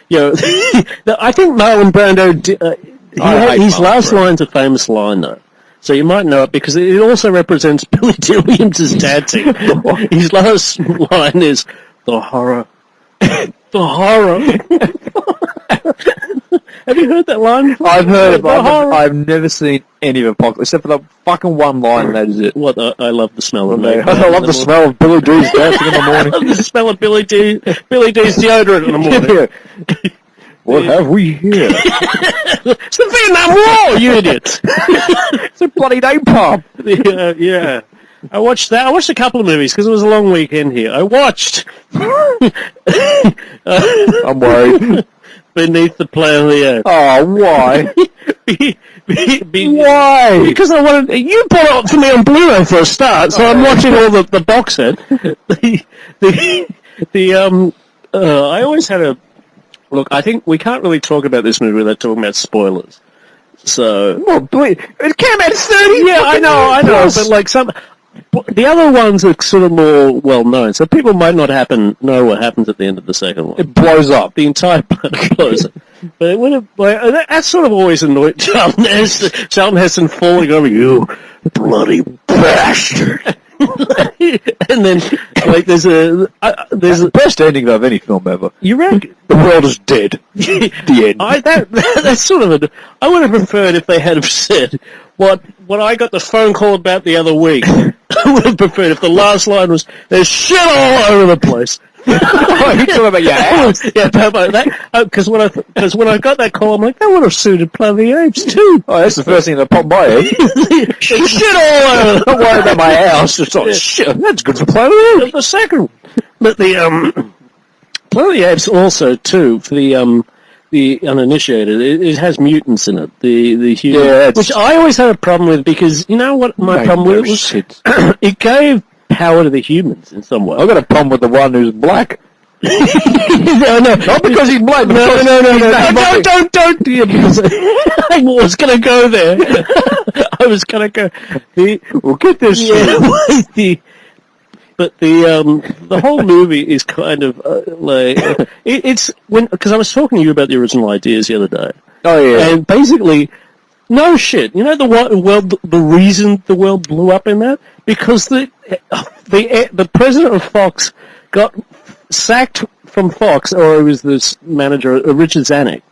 Speaker 2: Marlon Brando, his last line's a famous line, though. So you might know it because it also represents Billy D. Williams' dancing. His last line is, the horror. The horror. Have you heard that line?
Speaker 1: I've heard it, but I've never seen any of it, except for the fucking one line, and that is it.
Speaker 2: What? I love the smell of
Speaker 1: it. I love the smell of Billy D's dancing in the morning.
Speaker 2: I love the smell of Billy D's deodorant in the morning.
Speaker 1: What have we here?
Speaker 2: It's the Vietnam War, you idiot!
Speaker 1: It's a bloody napalm.
Speaker 2: Yeah. I watched that. I watched a couple of movies because it was a long weekend here. I watched.
Speaker 1: I'm worried.
Speaker 2: Beneath the Planet of the Apes.
Speaker 1: Oh, why?
Speaker 2: Why? Because I wanted. You bought it for me on Blu-ray for a start, so I'm watching all the box set. I always had a look. I think we can't really talk about this movie without talking about spoilers. So,
Speaker 1: well, it came out 30.
Speaker 2: Yeah, I know, but like the other ones are sort of more well known, so people might not know what happens at the end of the second one.
Speaker 1: It blows up.
Speaker 2: The entire planet blows up. But it would have, that sort of always annoyed Charlton Heston falling over, you bloody bastard. And then, like, there's the
Speaker 1: best ending of any film ever.
Speaker 2: You reckon?
Speaker 1: The world is dead. The end.
Speaker 2: That's sort of I would have preferred if they had have said what I got the phone call about the other week. I would have preferred if the last line was, there's shit all over the place.
Speaker 1: You're talking about your house.
Speaker 2: Yeah, because when I got that call, I'm like, that would have suited Planet of the Apes too.
Speaker 1: Oh, that's the first thing that popped in my head.
Speaker 2: Shit all over.
Speaker 1: Don't worry about my house. It's like, shit, that's good for Planet of the Apes.
Speaker 2: The second one. But the Planet of the Apes also too for the uninitiated. It has mutants in it. The human, which I always had a problem with because you know what my problem with it was. It gave power to the humans in some way.
Speaker 1: I've got a problem with the one who's black.
Speaker 2: No,
Speaker 1: not because he's black.
Speaker 2: No, don't. Yeah, because I was going to go there. I was going to go.
Speaker 1: We'll get this.
Speaker 2: Yeah, but the whole movie is kind of like it's because I was talking to you about the original ideas the other day.
Speaker 1: Oh yeah,
Speaker 2: and basically. No shit. You know the reason the world blew up in that? Because the president of Fox got sacked from Fox, or it was this manager, Richard Zanuck,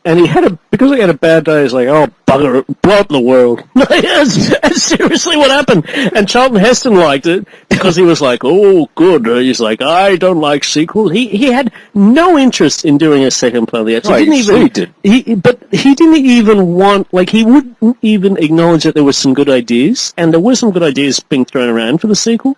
Speaker 2: And because he had a bad day, he's like, oh, bugger it, blow up the world. That's seriously what happened. And Charlton Heston liked it because he was like, oh, good. He's like, I don't like sequels. He had no interest in doing a second Planet of the Apes. But he didn't even want, like, he wouldn't even acknowledge that there were some good ideas. And there were some good ideas being thrown around for the sequel.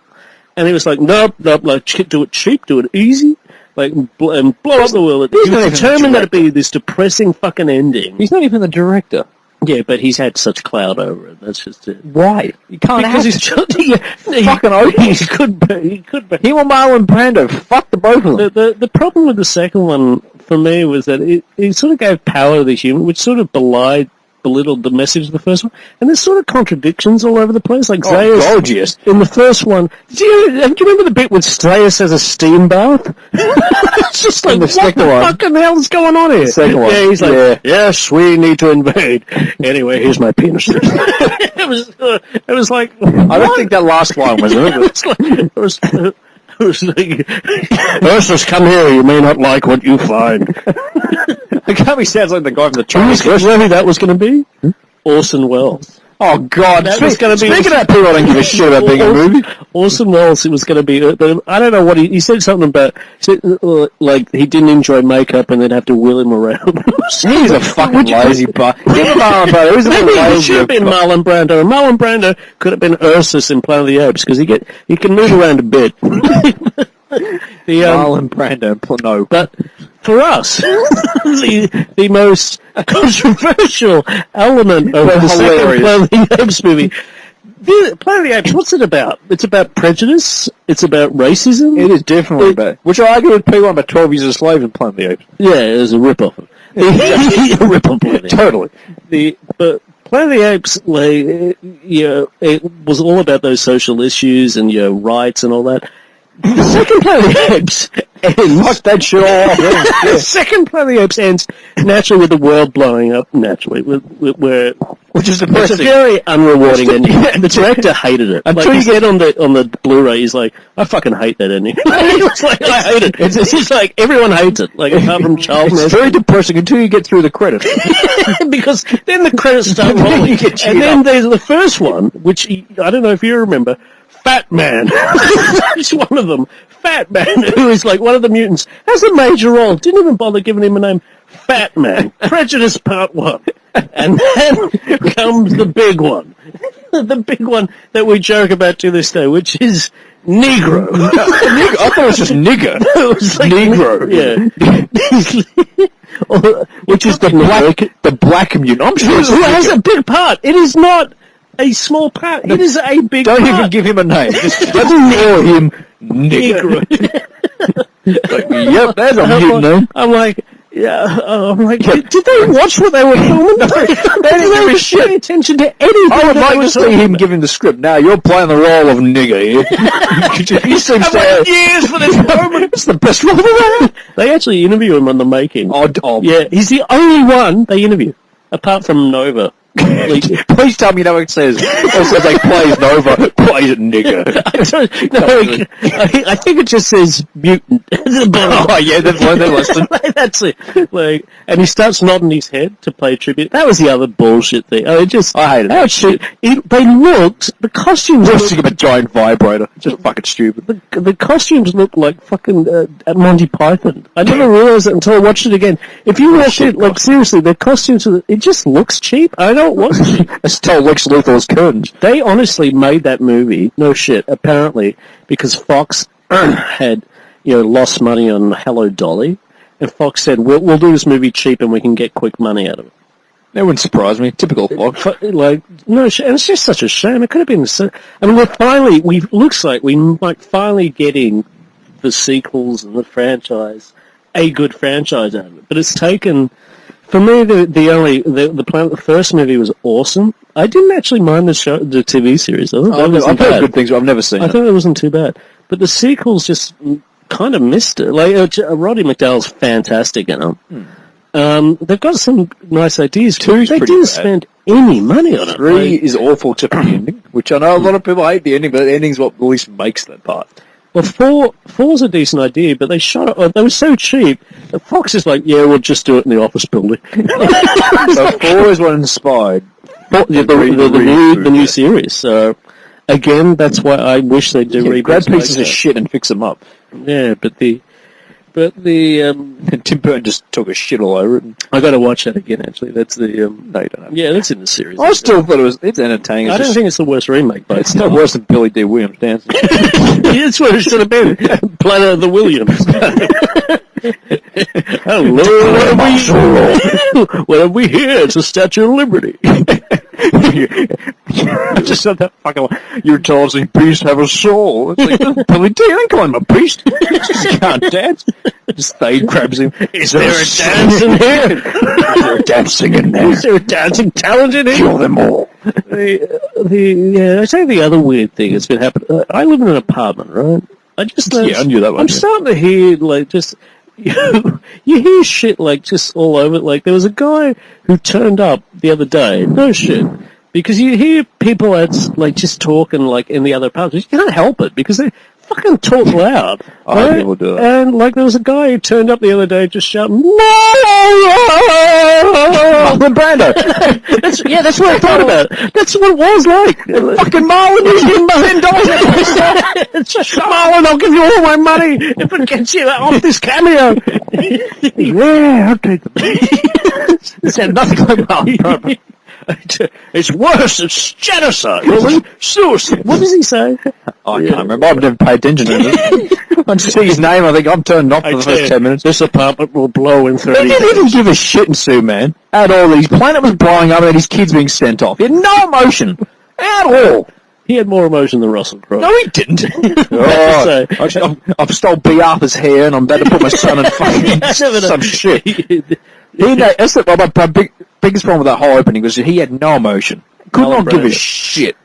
Speaker 2: And he was like, nope, like, do it cheap, do it easy. Like, and blow up the world. He was determined that it'd be this depressing fucking ending.
Speaker 1: He's not even the director.
Speaker 2: Yeah, but he's had such clout over it. That's just it.
Speaker 1: Why? You can't
Speaker 2: because he's
Speaker 1: fucking open.
Speaker 2: He could be.
Speaker 1: Him or Marlon Brando. Fuck the both of them.
Speaker 2: The problem with the second one, for me, was that it sort of gave power to the human, which sort of belittled the message of the first one. And there's sort of contradictions all over the place. Like Zayas, in the first one, do you remember the bit with Zayas has a steam bath? It's just like, what the fucking hell's going on here?
Speaker 1: Second one.
Speaker 2: Yeah, he's like, yes, we need to invade. Anyway, here's my penis. It was like,
Speaker 1: I don't think that last line was
Speaker 2: it was like, Ursus, come here, you may not like what you find.
Speaker 1: The guy sounds like the guy from the Chinese.
Speaker 2: You know who that was going to be? Orson Welles.
Speaker 1: Oh, God.
Speaker 2: That was going to be...
Speaker 1: Speaking of that, people don't give a shit about being a movie.
Speaker 2: Orson Welles, it was going to be... I don't know what he said something about... like, he didn't enjoy makeup and they'd have to wheel him around.
Speaker 1: He's a fucking lazy butt. Give him Marlon Brando. He's a
Speaker 2: Maybe
Speaker 1: lazy
Speaker 2: it should have been Marlon Brando. And Marlon Brando could have been Ursus in Planet of the Apes because he can move around a bit.
Speaker 1: Marlon Brando, no.
Speaker 2: But for us, the most controversial element of the second Planet of the Apes movie, Planet of the Apes, what's it about? It's about prejudice. It's about racism.
Speaker 1: It is definitely about. Which I argue with people about 12 Years a Slave in Planet of the Apes.
Speaker 2: Yeah, it was a rip-off. A rip-off.
Speaker 1: Totally.
Speaker 2: But Planet of the Apes, like, it was all about those social issues and your rights and all that. The second Planet of the Apes ends...
Speaker 1: Fuck that shit all off.
Speaker 2: The second Planet of the Apes ends naturally with the world blowing up, naturally, which is depressing. It's a very unrewarding ending. The director hated it. Until you get on the Blu-ray, he's like, I fucking hate that ending. He was like, I hate it. It's like, everyone hates it, like, apart from Charles.
Speaker 1: It's very depressing until you get through the credits.
Speaker 2: Because then the credits start rolling. And then there's the first one, which, I don't know if you remember, Fat Man. He's one of them. Fat Man, who is like one of the mutants, has a major role. Didn't even bother giving him a name. Fat Man. Prejudice Part 1. And then comes the big one. The big one that we joke about to this day, which is Negro.
Speaker 1: I thought it was just nigger.
Speaker 2: It was like
Speaker 1: Negro.
Speaker 2: Yeah. Which is the
Speaker 1: black mutant. I'm sure
Speaker 2: who has a big part. It is not a small part. It is a big part.
Speaker 1: Don't even give him a name. Just call him Negro. Yep, there's a mutant name.
Speaker 2: I'm like, did they watch what they were filming? They didn't give a shit. Pay attention to anything.
Speaker 1: I would like to see him giving the script. Now you're playing the role of nigger here. He seems to have
Speaker 2: years for this moment.
Speaker 1: It's the best role ever.
Speaker 2: They actually interview him on the making.
Speaker 1: Oh,
Speaker 2: yeah, he's the only one they interview, apart from Nova.
Speaker 1: Please tell me you know what it says. It says like plays Nova, plays nigger.
Speaker 2: I think it just says mutant.
Speaker 1: Oh yeah, they've learned their lesson.
Speaker 2: That's it. Like, and he starts nodding his head to play tribute. That was the other bullshit thing. I hated it. They looked, the costumes
Speaker 1: looked like a giant vibrator. Just fucking stupid.
Speaker 2: The costumes looked like fucking Monty Python. I never realized it until I watched it again. If you watch it, like seriously, the costumes, it just looks cheap. I know it was cheap.
Speaker 1: It's still Lex Luthor's curtains.
Speaker 2: They honestly made that movie, no shit, apparently, because Fox had, lost money on Hello Dolly, and Fox said, we'll do this movie cheap and we can get quick money out of it.
Speaker 1: That wouldn't surprise me. Typical Fox.
Speaker 2: Like, no, and it's just such a shame. It could have been I mean, looks like we might finally getting the sequels and the franchise, a good franchise out of it. But it's taken... For me, the first movie was awesome. I didn't actually mind the TV series. I've heard good things,
Speaker 1: but I've never seen it.
Speaker 2: I thought it wasn't too bad. But the sequels just kind of missed it. Like, Roddy McDowall's fantastic in them. They've got some nice ideas. They didn't spend any money on it.
Speaker 1: 3 is awful except for the ending, which I know a lot of people hate the ending, but the ending's what at least makes that part.
Speaker 2: Well, four's a decent idea, but they shot it. They were so cheap. Fox is like, yeah, we'll just do it in the office building.
Speaker 1: So 4 is what inspired
Speaker 2: the new series. So again, that's why I wish they do reboots.
Speaker 1: Grab pieces of shit and fix them up.
Speaker 2: Yeah, but the
Speaker 1: and Tim Burton just took a shit all over it.
Speaker 2: I got to watch that again. Actually, that's the
Speaker 1: No, you don't have.
Speaker 2: yeah, that's in the series.
Speaker 1: I still thought it's entertaining.
Speaker 2: I don't think it's the worst remake, but
Speaker 1: it's not worse than Billy D. Williams dancing.
Speaker 2: That's what it should have been. Planet of the Williams. Hello, what have we here? It's the Statue of Liberty.
Speaker 1: I just said that fucking line. You're told us priests have a soul. It's like, Billy D, I ain't calling him a priest. He can't dance. Just Thade grabs him.
Speaker 2: Is there a dance in here?
Speaker 1: Is there a dancing in there?
Speaker 2: Is there a dancing talent in here?
Speaker 1: Kill them all.
Speaker 2: I say the other weird thing that's been happening. I live in an apartment, right? I knew that one. I'm starting to hear, like, just... you hear shit, like, just all over. Like, there was a guy who turned up the other day. No shit. Because you hear people that's, like, just talking, like, in the other apartments. You can't help it, because they fucking talk loud.
Speaker 1: I
Speaker 2: right?
Speaker 1: hate people do that.
Speaker 2: And, like, there was a guy who turned up the other day just shouting, Marlon
Speaker 1: Brando.
Speaker 2: That's what I thought about it. That's what it was like.
Speaker 1: Fucking Marlon, you give him $10.
Speaker 2: Marlon, I'll give you all my money if it gets you off this cameo.
Speaker 1: Yeah, I'll take the It sounded nothing like Marlon.
Speaker 2: It's worse. It's genocide. Really? Suicide. What does he say?
Speaker 1: I can't remember. I've never paid attention to this. I just see his name. I think I'm turned off for the first 10 minutes.
Speaker 2: This apartment will blow in 30
Speaker 1: He didn't even give a shit in Superman at all. His planet was blowing up and his kids being sent off. He had no emotion at all.
Speaker 2: He had more emotion than Russell Crowe.
Speaker 1: No, he didn't. I've stole B. Arthur's hair and I'm about to put my son in fucking some shit. That's my biggest problem with that whole opening was he had no emotion. Could not give a shit.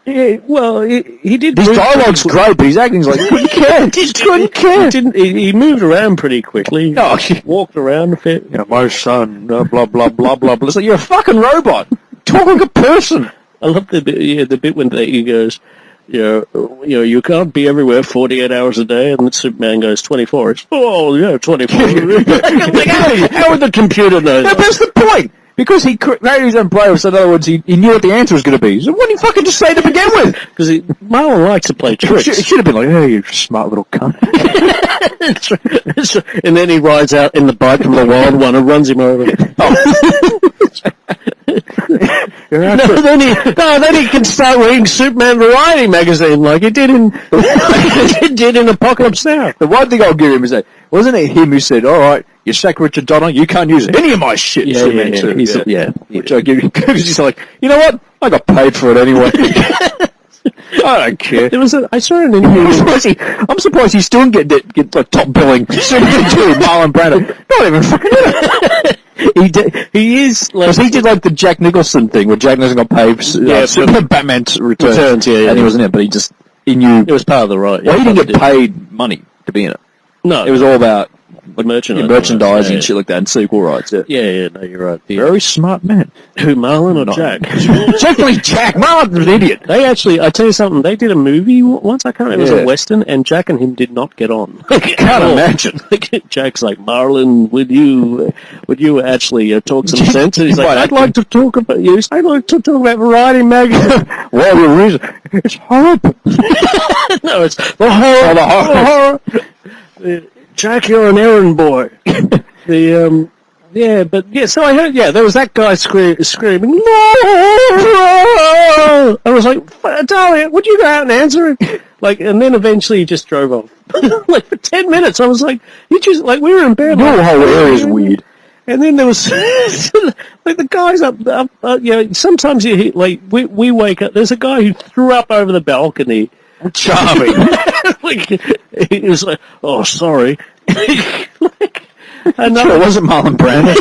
Speaker 2: Yeah, well, he did.
Speaker 1: His dialogue's great, but his acting's like, couldn't care. Couldn't care.
Speaker 2: He moved around pretty quickly.
Speaker 1: Oh,
Speaker 2: walked around a bit.
Speaker 1: You know, my son, blah, blah, blah, blah, blah. It's like, you're a fucking robot. Talk like a person.
Speaker 2: I love the bit when he goes, you can't be everywhere 48 hours a day, and Superman goes 24. It's 24. How would the computer know?
Speaker 1: No, that's the point. Because he created his own brain, so in other words, he knew what the answer was going to be. So what did he fucking just say to begin with?
Speaker 2: Because Marlon likes to play tricks.
Speaker 1: It should have been like, oh, you smart little cunt.
Speaker 2: And then he rides out in the bike from the wild one and runs him over. Then he can start reading Superman Variety magazine like he did in Apocalypse Now.
Speaker 1: The one thing I'll give him is that, wasn't it him who said, all right, you sack Richard Donner, you can't use any of my shit. Superman 2. Which I give him, because he's like, you know what? I got paid for it anyway. I don't care.
Speaker 2: I saw an interview.
Speaker 1: I'm surprised he still didn't get like, top billing. Superman 2, Marlon Brando. Not even fucking
Speaker 2: He is like,
Speaker 1: he did like the Jack Nicholson thing where Jack Nicholson got paid for Batman Returns, and he wasn't in it, but he knew
Speaker 2: it was part of the right.
Speaker 1: Well, he didn't get paid money to be in it.
Speaker 2: No,
Speaker 1: it was all about
Speaker 2: merchandising
Speaker 1: and shit like that, and sequel rights. No,
Speaker 2: you're right.
Speaker 1: Very smart man.
Speaker 2: Who, Marlon or Jack?
Speaker 1: Definitely Jack. Marlon's an idiot.
Speaker 2: They actually, I tell you something, they did a movie once, I can't remember, it was a Western, and Jack and him did not get on.
Speaker 1: I can't imagine.
Speaker 2: Jack's like, Marlon, would you actually talk some sense? And he's like, I'd like to talk about Variety magazine.
Speaker 1: Well, the reason, it's horrible.
Speaker 2: No, it's the horror. Jack, you're an errand boy. So I heard, there was that guy screaming, no! I was like, darling, would you go out and answer it? Like, and then eventually he just drove off. Like, for 10 minutes, I was like, we were in bed.
Speaker 1: Your whole area's weird.
Speaker 2: And then there was, like, the guys up, sometimes you hear, like, we wake up, there's a guy who threw up over the balcony.
Speaker 1: Charming.
Speaker 2: Like, he was like, oh, sorry.
Speaker 1: And it wasn't Marlon Brando.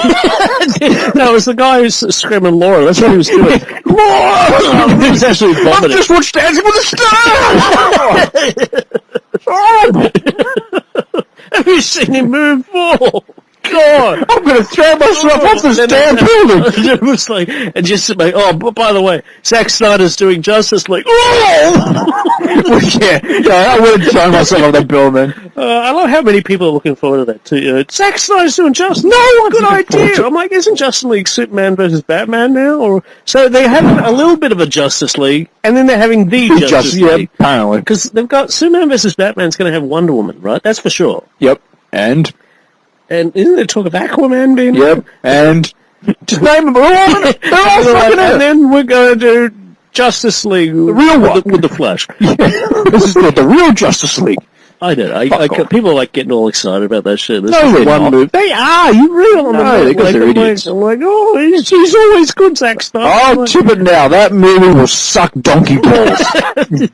Speaker 2: No, it was the guy who's screaming Laura. That's what he was doing. Laura! He was actually vomiting.
Speaker 1: I've just watched Dancing with the Stars!
Speaker 2: Have you seen him move? Oh, God.
Speaker 1: I'm going to throw myself off this damn building.
Speaker 2: It was like, and just like, oh, by the way, Zack Snyder's doing Justice League. Oh!
Speaker 1: I would have thrown myself on that bill, man.
Speaker 2: I love how many people are looking forward to that too. Zack Snyder's doing Justice. No, good idea. I'm like, isn't Justice League Superman versus Batman now? Or so they're having a little bit of a Justice League, and then they're having the Justice League.
Speaker 1: Apparently,
Speaker 2: because they've got Superman versus Batman's going to have Wonder Woman, right? That's for sure.
Speaker 1: Yep, and
Speaker 2: isn't there talk of Aquaman being?
Speaker 1: Yep, and just name them. They're all fucking in it.
Speaker 2: And then we're going to do Justice League, the
Speaker 1: real one
Speaker 2: with the Flash.
Speaker 1: This is the real Justice League.
Speaker 2: I don't know. People are like getting all excited about that shit. This
Speaker 1: No,
Speaker 2: is
Speaker 1: they're
Speaker 2: one
Speaker 1: not.
Speaker 2: move. They are. You really?
Speaker 1: No, because they're idiots.
Speaker 2: I'm like, oh, he's always good, Zack Snyder.
Speaker 1: Oh, tip it now. That movie will suck donkey balls.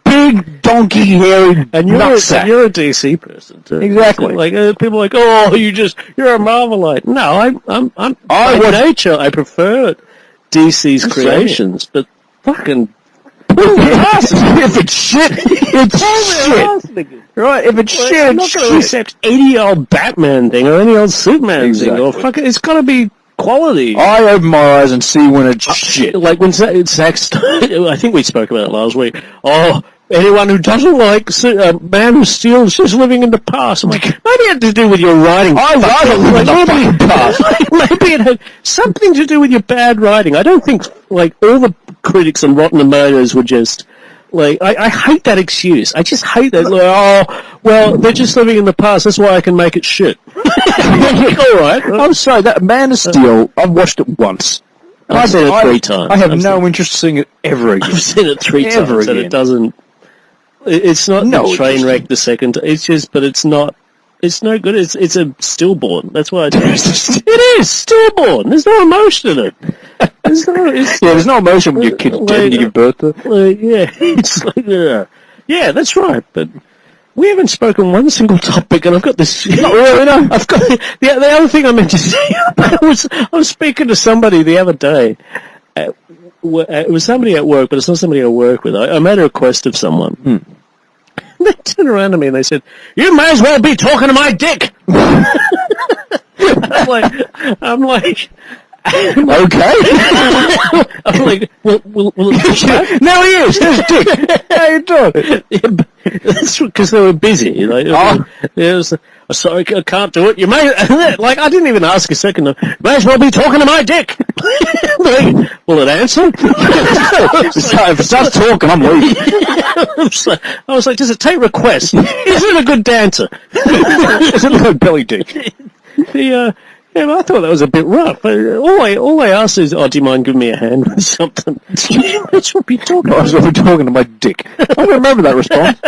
Speaker 1: Big donkey hairy
Speaker 2: and
Speaker 1: nutsack.
Speaker 2: You're a DC person too.
Speaker 1: Exactly.
Speaker 2: Like people are like, oh, you're a Marvelite. No, I'm by nature. I prefer DC's creations, but fucking.
Speaker 1: If it's shit, it's shit. Right, if it's shit,
Speaker 2: I'm not going to accept any old Batman thing or any old Superman thing. Or fucking, it's got to be quality.
Speaker 1: I open my eyes and see when it's shit.
Speaker 2: Like when Zack Snyder, I think we spoke about it last week. Oh, anyone who doesn't like Man of Steel is just living in the past. I'm like, maybe it had to do with your writing.
Speaker 1: I rather live in the past.
Speaker 2: Maybe it had something to do with your bad writing. I don't think, like, all the critics on Rotten Tomatoes were just, like, I hate that excuse. I just hate that. Like, oh, well, they're just living in the past. That's why I can make it shit. All right.
Speaker 1: I'm sorry, that Man of Steel, I've watched it once.
Speaker 2: I've seen it 3 times.
Speaker 1: I have no interest in seeing it ever again.
Speaker 2: I've seen it 3 times, and it doesn't. It's not a train wreck the second time. It's just, but it's not. It's no good. It's a stillborn. That's why it is stillborn. There's no emotion in it. There's
Speaker 1: no emotion when your kid's dead and you give birth to.
Speaker 2: Yeah, it's like yeah, that's right. But we haven't spoken one single topic, and I've got this. Not really, no. I've got the other thing I meant to say. I was speaking to somebody the other day. It was somebody at work, but it's not somebody I work with. I made a request of someone. They turned around to me and they said, "You may as well be talking to my dick." I'm like,
Speaker 1: okay.
Speaker 2: I'm like, will it
Speaker 1: now he is. There's Dick. How you doing?
Speaker 2: That's because they were busy. Like, sorry, I can't do it. You may, like, I didn't even ask a second. May as well be talking to my dick. Like, will it answer?
Speaker 1: If it starts talking, I'm leaving.
Speaker 2: I was like, does it take requests? Is it a good dancer?
Speaker 1: Is it a good belly dick?
Speaker 2: Yeah, I thought that was a bit rough. All I asked is, do you mind giving me a hand with something? That's what we talking about.
Speaker 1: That's what we're talking to my dick. I remember that response.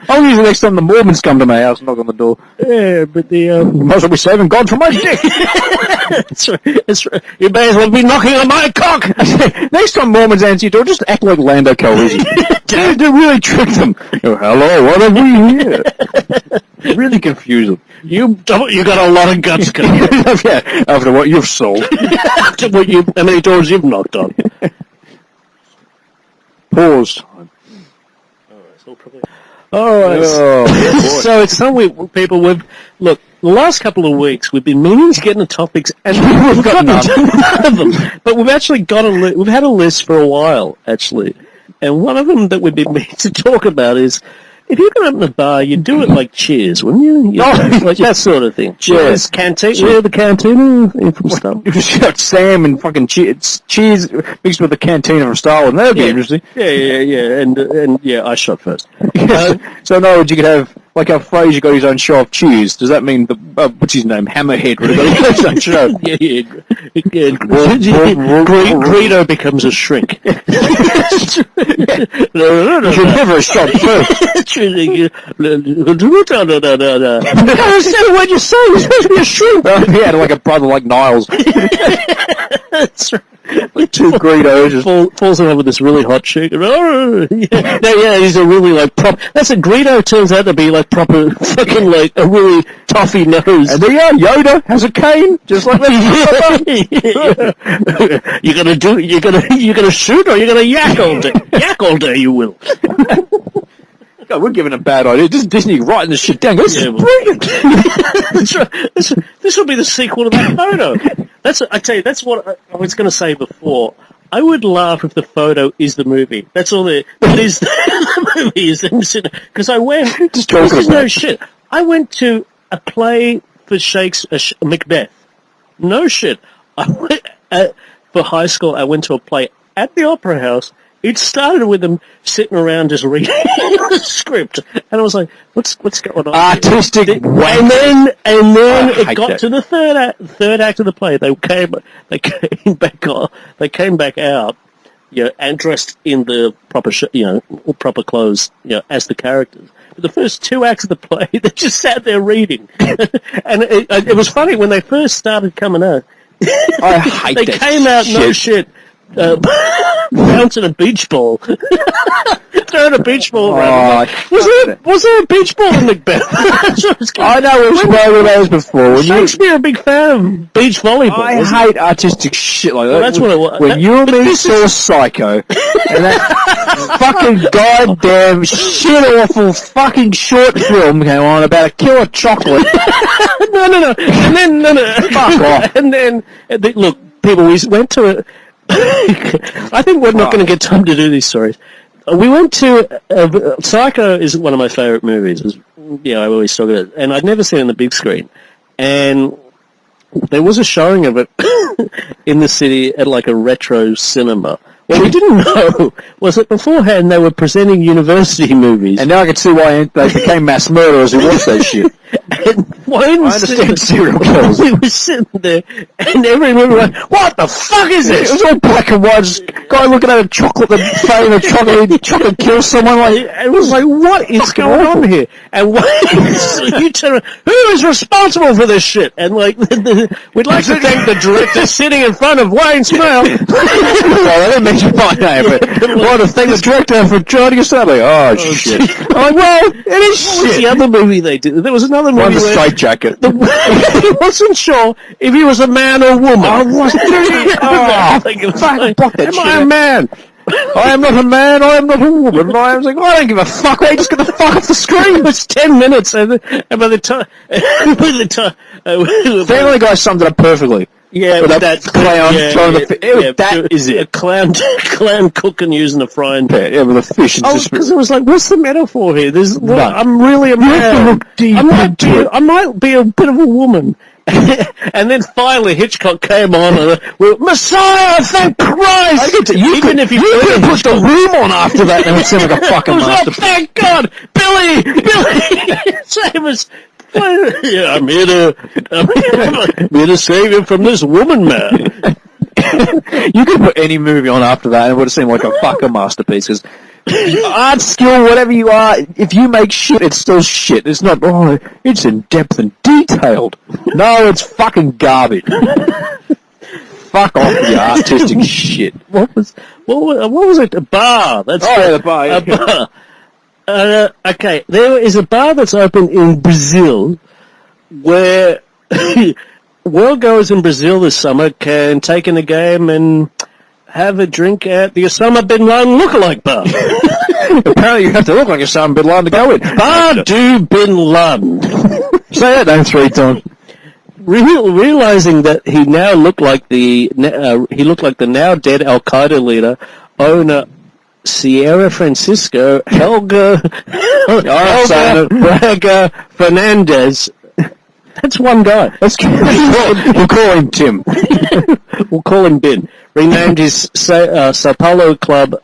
Speaker 1: I'll use the next time the Mormons come to my house and knock on the door.
Speaker 2: Yeah, but
Speaker 1: you might as well be saving God from my dick.
Speaker 2: That's right. You may as well be knocking on my cock.
Speaker 1: Next time Mormons answer your door, just act like Lando Calrissian. To really trick them. Oh, hello, what have we here? Really confuse them.
Speaker 2: You got a lot of guts,
Speaker 1: yeah, after what you've sold.
Speaker 2: After how many doors you've knocked on.
Speaker 1: Pause.
Speaker 2: All right.
Speaker 1: Oh,
Speaker 2: so it's something people look. The last couple of weeks we've been meaning to get into topics, and we've got none of them. But we've actually got we've had a list for a while, actually, and one of them that we've been meaning to talk about is. If you can open a bar, you'd do it like Cheers, wouldn't you? Like that sort of thing. Cheers. Canteen. Yeah, the canteen from Star Wars.
Speaker 1: If you got Sam and fucking Cheers mixed with the cantina from Star Wars, that'd be interesting.
Speaker 2: Yeah. And yeah, I shot first.
Speaker 1: So in other words, you could have, like how Fraser got his own show of Cheers. Does that mean, what's his name, Hammerhead would have got his own show?
Speaker 2: Yeah. Greedo becomes a shrink.
Speaker 1: No. You should never have shot first.
Speaker 2: I understand what you're saying. You're supposed to be a shrimp.
Speaker 1: He had like a brother like Niles.
Speaker 2: That's right.
Speaker 1: Like 2 Greedos just
Speaker 2: falls in love with this really hot chick. Yeah, he's a really like prop. That's a Greedo turns out to be like proper fucking like a really toffee nose.
Speaker 1: And there Yoda has a cane, just like that.
Speaker 2: You're gonna shoot or you're gonna yak all day. Yak all day, you will.
Speaker 1: God, we're giving a bad idea. Disney writing this shit down. This is brilliant.
Speaker 2: That's right. This will be the sequel to that photo. I tell you, that's what I was going to say before. I would laugh if the photo is the movie. That's all that is the movie is them sitting. Because I went,
Speaker 1: Just
Speaker 2: this
Speaker 1: talking
Speaker 2: is
Speaker 1: about
Speaker 2: no
Speaker 1: it.
Speaker 2: shit. I went to a play for Shakespeare, Macbeth. No shit. I went, for high school, I went to a play at the Opera House. It started with them sitting around just reading the script, and I was like, "What's going on?"
Speaker 1: Artistic
Speaker 2: here?
Speaker 1: wank.
Speaker 2: And then
Speaker 1: I
Speaker 2: it got
Speaker 1: hate
Speaker 2: to the third act of the play. They came back on. They came back out, and dressed in the proper proper clothes, as the characters. But the first 2 acts of the play, they just sat there reading, and it was funny when they first started coming out.
Speaker 1: I hate
Speaker 2: They
Speaker 1: that
Speaker 2: came out, no
Speaker 1: shit.
Speaker 2: shit, bouncing a beach ball. Throwing a beach ball around. Was there a beach ball in Macbeth?
Speaker 1: I know we've spoken about this before.
Speaker 2: Shakespeare a big fan of beach volleyball.
Speaker 1: I hate artistic shit like that.
Speaker 2: Well, that's what it was.
Speaker 1: When you and me saw Psycho, and that fucking goddamn shit-awful fucking short film came on about a kilo of chocolate.
Speaker 2: No. And then,
Speaker 1: Fuck off.
Speaker 2: And then, look, people, we went to it. I think we're not going to get time to do these stories. We went to Psycho is one of my favourite movies. I always talk about it, and I'd never seen it on the big screen. And there was a showing of it in the city at like a retro cinema. What we didn't know was that beforehand they were presenting university movies.
Speaker 1: And now I can see why they became mass murderers who watched that shit.
Speaker 2: And
Speaker 1: I understand serial killers.
Speaker 2: we were sitting there, and everyone was like, "What the fuck is
Speaker 1: It
Speaker 2: this?"
Speaker 1: was all black and white. Just guy looking at a chocolate, the fame of chocolate kills someone. Like,
Speaker 2: It was like, what is going on here? And so you turn around, who is responsible for this shit? And like, we'd like to thank the director sitting in front of Wayne Smile.
Speaker 1: well, I didn't mention my name, but I want to thank the director for joining us. I'm like, oh shit. I'm like, well, it is
Speaker 2: What was
Speaker 1: shit.
Speaker 2: the other movie they did? There was another movie
Speaker 1: One's a
Speaker 2: where
Speaker 1: straight jacket.
Speaker 2: he wasn't sure if he was a man or woman.
Speaker 1: I wasn't block that
Speaker 2: Am
Speaker 1: shit
Speaker 2: I a
Speaker 1: out.
Speaker 2: man?
Speaker 1: I am not a man, I am not a woman. I was like, I don't give a fuck, I just get the fuck off the screen.
Speaker 2: It was 10 minutes, and by the time,
Speaker 1: Family Guy summed it up perfectly.
Speaker 2: yeah,
Speaker 1: With
Speaker 2: with
Speaker 1: that
Speaker 2: that
Speaker 1: clown throwing the that is
Speaker 2: A
Speaker 1: it.
Speaker 2: clown cooking using a frying pan.
Speaker 1: Yeah, with a fish and just...
Speaker 2: Because it was like, what's the metaphor here? I'm really a
Speaker 1: have to
Speaker 2: man.
Speaker 1: look deep into it.
Speaker 2: I might be a bit of a woman. And then finally Hitchcock came on and Messiah, thank Christ! Even if you
Speaker 1: could have put the room on after that and it would seem like a fucking
Speaker 2: it was,
Speaker 1: masterpiece.
Speaker 2: thank God! Billy! Same as... Yeah, I'm here to save him from this woman, man.
Speaker 1: You could put any movie on after that and it would have seemed like a fucking masterpiece. Because art, skill, whatever you are, if you make shit, it's still shit. It's not, it's in depth and detailed. No, it's fucking garbage. Fuck off with your artistic shit.
Speaker 2: What was it? A bar. That's
Speaker 1: The bar.
Speaker 2: a bar. Okay, there is a bar that's open in Brazil where world goers in Brazil this summer can take in a game and have a drink at the Osama bin Laden lookalike bar.
Speaker 1: Apparently you have to look like Osama bin Laden to go in.
Speaker 2: Bar do bin Laden.
Speaker 1: Say that name 3 times.
Speaker 2: Realizing that he now looked like the now dead Al Qaeda leader, owner Sierra Francisco Helga Braga Fernandez. That's one guy.
Speaker 1: We'll call him Tim.
Speaker 2: We'll call him Ben. Renamed his Sao Paulo club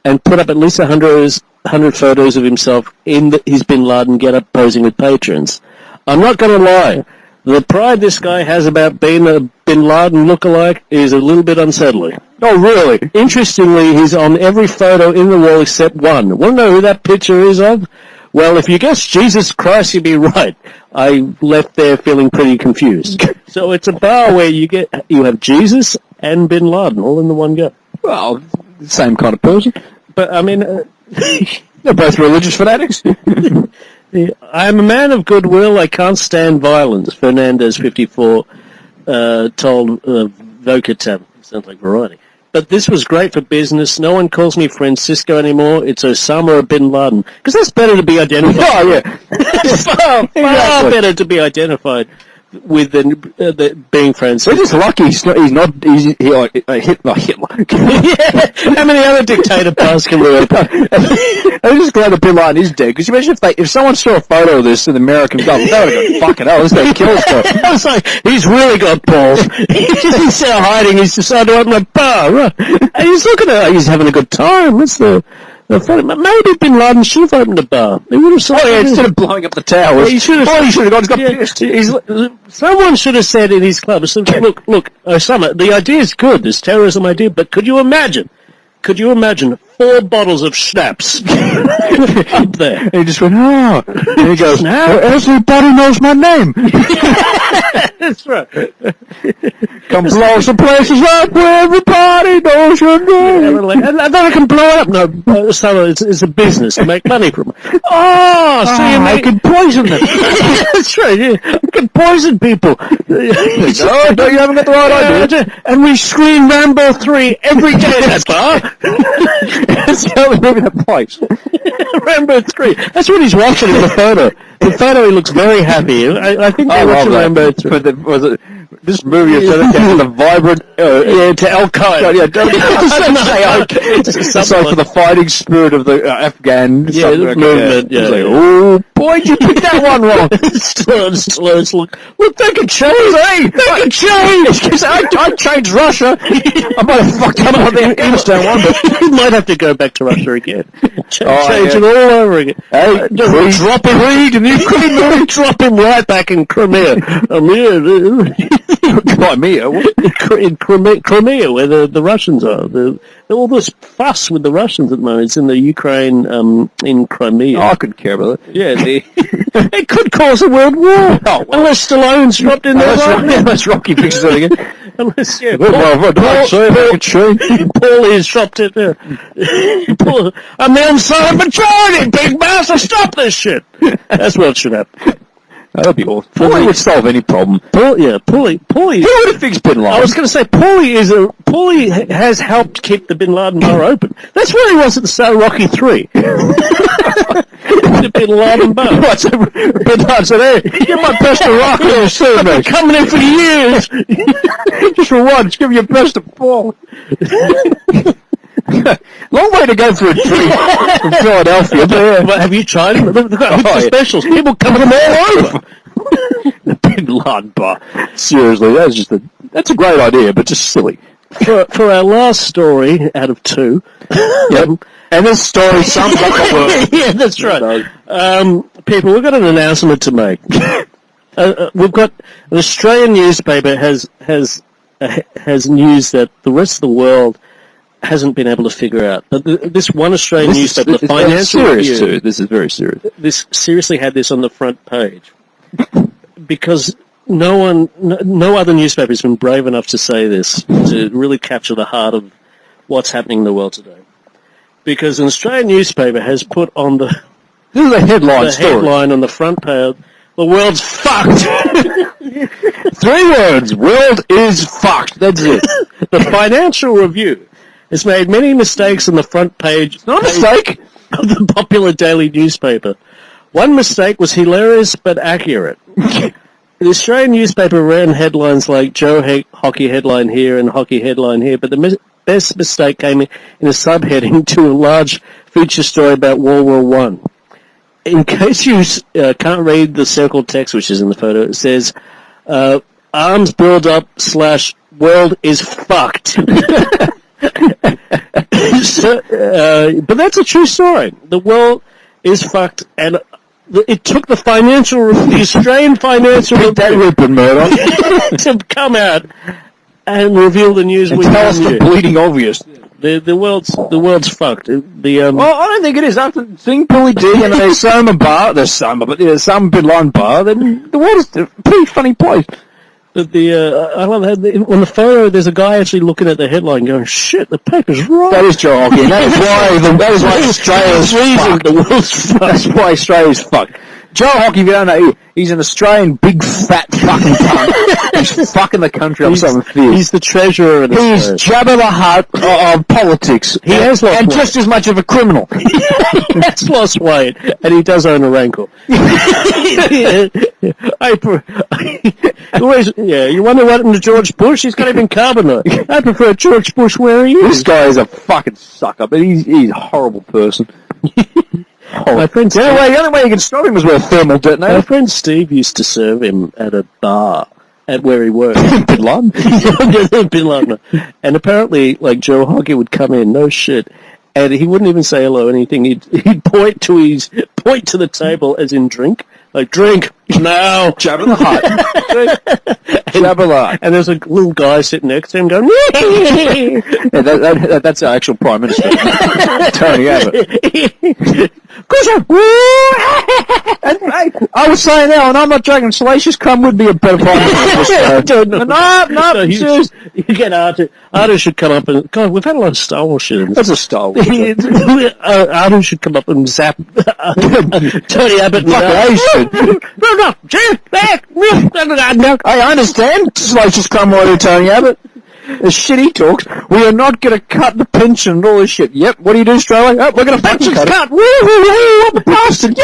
Speaker 2: and put up at least 100 photos of himself in his Bin Laden get-up posing with patrons. I'm not going to lie. The pride this guy has about being a Bin Laden lookalike is a little bit unsettling.
Speaker 1: Oh, really?
Speaker 2: Interestingly, he's on every photo in the wall except one. Want to know who that picture is of? Well, if you guess Jesus Christ, you'd be right. I left there feeling pretty confused. So it's a bar where you have Jesus and Bin Laden all in the one go.
Speaker 1: Well, same kind of person.
Speaker 2: But, I mean...
Speaker 1: They're both religious fanatics.
Speaker 2: I am a man of goodwill. I can't stand violence. Fernandez, 54, told Vocatab. Sounds like variety. But this was great for business. No one calls me Francisco anymore. It's Osama or Bin Laden. Because that's better to be identified.
Speaker 1: Oh, yeah.
Speaker 2: far better to be identified with being friends.
Speaker 1: We're just lucky he's not Hitler.
Speaker 2: Yeah, how many other dictator past can we have?
Speaker 1: I'm just glad that Bin Laden is dead, because you imagine if someone saw a photo of this in the American government, they would have gone, fucking hell, this guy kills stuff.
Speaker 2: I was like, he's really got balls. He's out hiding, he's decided to open a bar, right? And he's looking at it, he's having a good time. That's the funny. Maybe Bin Laden should have opened a bar. They would have
Speaker 1: Instead of blowing up the towers.
Speaker 2: He should have gone, he's got pissed. Someone should have said in his club, look, Osama, the idea is good, this terrorism idea, but could you imagine 4 bottles of schnapps up there?
Speaker 1: And he just went, oh. And he goes, everybody knows my name.
Speaker 2: That's right.
Speaker 1: Come blow some places up where everybody knows your name.
Speaker 2: And then I can blow it up. No, Osama, it's a business to make money from it. Oh, so
Speaker 1: I can poison them.
Speaker 2: That's right, yeah. I can poison people.
Speaker 1: No, you haven't got the right idea.
Speaker 2: And we screen Rambo 3 every day at that bar.
Speaker 1: That's the only movie that plays.
Speaker 2: Rambo 3. That's what he's watching in the photo. In the photo, he looks very happy. I think they're watching Rambo 3.
Speaker 1: But was it this movie is dedicated to the vibrant,
Speaker 2: to Al Qaeda.
Speaker 1: Yeah, don't say for the fighting spirit of the Afghan movement.
Speaker 2: Yeah.
Speaker 1: Like, oh boy, you picked that one wrong.
Speaker 2: Look, they can change. Hey, they can change.
Speaker 1: I changed Russia. I might have fucked up on the Afghanistan one, but
Speaker 2: you might have to go back to Russia again. Change it all over again.
Speaker 1: Hey,
Speaker 2: drop him, Reed, and you drop him right back in Crimea.
Speaker 1: Crimea,
Speaker 2: in Crimea, where the Russians are. All this fuss with the Russians at the moment. It's in the Ukraine, in Crimea.
Speaker 1: I couldn't care about it.
Speaker 2: Yeah, it could cause a world war. Unless Stallone's dropped in there.
Speaker 1: Unless Rocky fixes it again.
Speaker 2: Unless,
Speaker 1: Paul
Speaker 2: is dropped it there. I'm the unsolid majority, big master, stop this shit. That's what should happen.
Speaker 1: That'd be awesome. Paulie would solve any problem.
Speaker 2: Paulie.
Speaker 1: Who would have fixed Bin Laden?
Speaker 2: I was going to say, Paulie has helped keep the Bin Laden bar open. That's where he was at the start of Rocky 3. The Bin Laden bar.
Speaker 1: Right, so Bin Laden said, hey, get my best of rock real soon, mate.
Speaker 2: Coming in for years.
Speaker 1: Just for once, give your best to Paul. Long way to go for a treat from Philadelphia.
Speaker 2: But have you tried them? They've got specials. People coming them all over.
Speaker 1: The Bin Laden bar. Seriously, that's a great idea, but just silly.
Speaker 2: For our last story out of 2.
Speaker 1: Yep. And this story sums up the world.
Speaker 2: Yeah, that's right. People, we've got an announcement to make. We've got an Australian newspaper has news that the rest of the world hasn't been able to figure out. This one Australian newspaper, the Financial Review,
Speaker 1: this is very serious.
Speaker 2: This seriously had this on the front page because no other newspaper has been brave enough to say this, to really capture the heart of what's happening in the world today. Because an Australian newspaper has put on this is a headline on the front page, the world's fucked.
Speaker 1: 3 words, world is fucked. That's it.
Speaker 2: The Financial Review has made many mistakes on the front page.
Speaker 1: It's not a mistake
Speaker 2: of the popular daily newspaper. One mistake was hilarious but accurate. The Australian newspaper ran headlines like Joe hockey headline here and hockey headline here, but the best mistake came in a subheading to a large feature story about World War I. In case you can't read the circled text, which is in the photo, it says, arms build up / world is fucked. But that's a true story. The world is fucked, and it took the Australian Financial Review to come out and reveal the news.
Speaker 1: And tell us the bleeding obvious.
Speaker 2: The world's fucked.
Speaker 1: Well, I don't think it is. After seeing Billy D and there's some Bin Laden bar, then the world is a pretty funny place.
Speaker 2: But I love that on the photo. There's a guy actually looking at the headline, going, "Shit, the paper's right."
Speaker 1: That is Joe Hockey, and that is why Australia's fucked.
Speaker 2: The world's fucked.
Speaker 1: That's why Australia's fucked. Joe Hockey, if you don't know, he's an Australian big fat fucking cunt. He's fucking the country up something fierce.
Speaker 2: He's the treasurer of
Speaker 1: He's Jabba the Hutt of politics.
Speaker 2: He has lost
Speaker 1: and
Speaker 2: weight.
Speaker 1: just as much of a criminal.
Speaker 2: He has lost weight, and he does own a rancor. You wonder what happened to George Bush? He's got him in carbonite. I prefer George Bush where he
Speaker 1: This
Speaker 2: is.
Speaker 1: guy is a fucking sucker, but he's a horrible person.
Speaker 2: My friend
Speaker 1: The only way you can stop him is with a thermal
Speaker 2: My
Speaker 1: detonator.
Speaker 2: friend Steve used to serve him at a bar at where he worked.
Speaker 1: Bin Laden.
Speaker 2: Bin Laden. And apparently, like, Joe Hockey would come in, no shit, and he wouldn't even say hello or anything. He'd point to the table as in drink. Like, drink, now.
Speaker 1: Jabba the Hutt. Jabba the Hutt.
Speaker 2: And there's a little guy sitting next to him going,
Speaker 1: Yeah, that's our actual Prime Minister. Tony Abbott. And, hey, I was saying that, and I'm not joking, Salacious Crumb would be a better Prime Minister. No,
Speaker 2: you get Artu. Artu should come up and... God, we've had a lot of Star Wars shit in this.
Speaker 1: that's a Star Wars.
Speaker 2: Artu should come up and zap Tony Abbott.
Speaker 1: I understand. Salacious Crumb will do Tony Abbott. The shit he talks. We are not going to cut the pension and all this shit. Yep. What do you do, Australia? Oh, we're going to fucking cut it. Woo, what the bastard!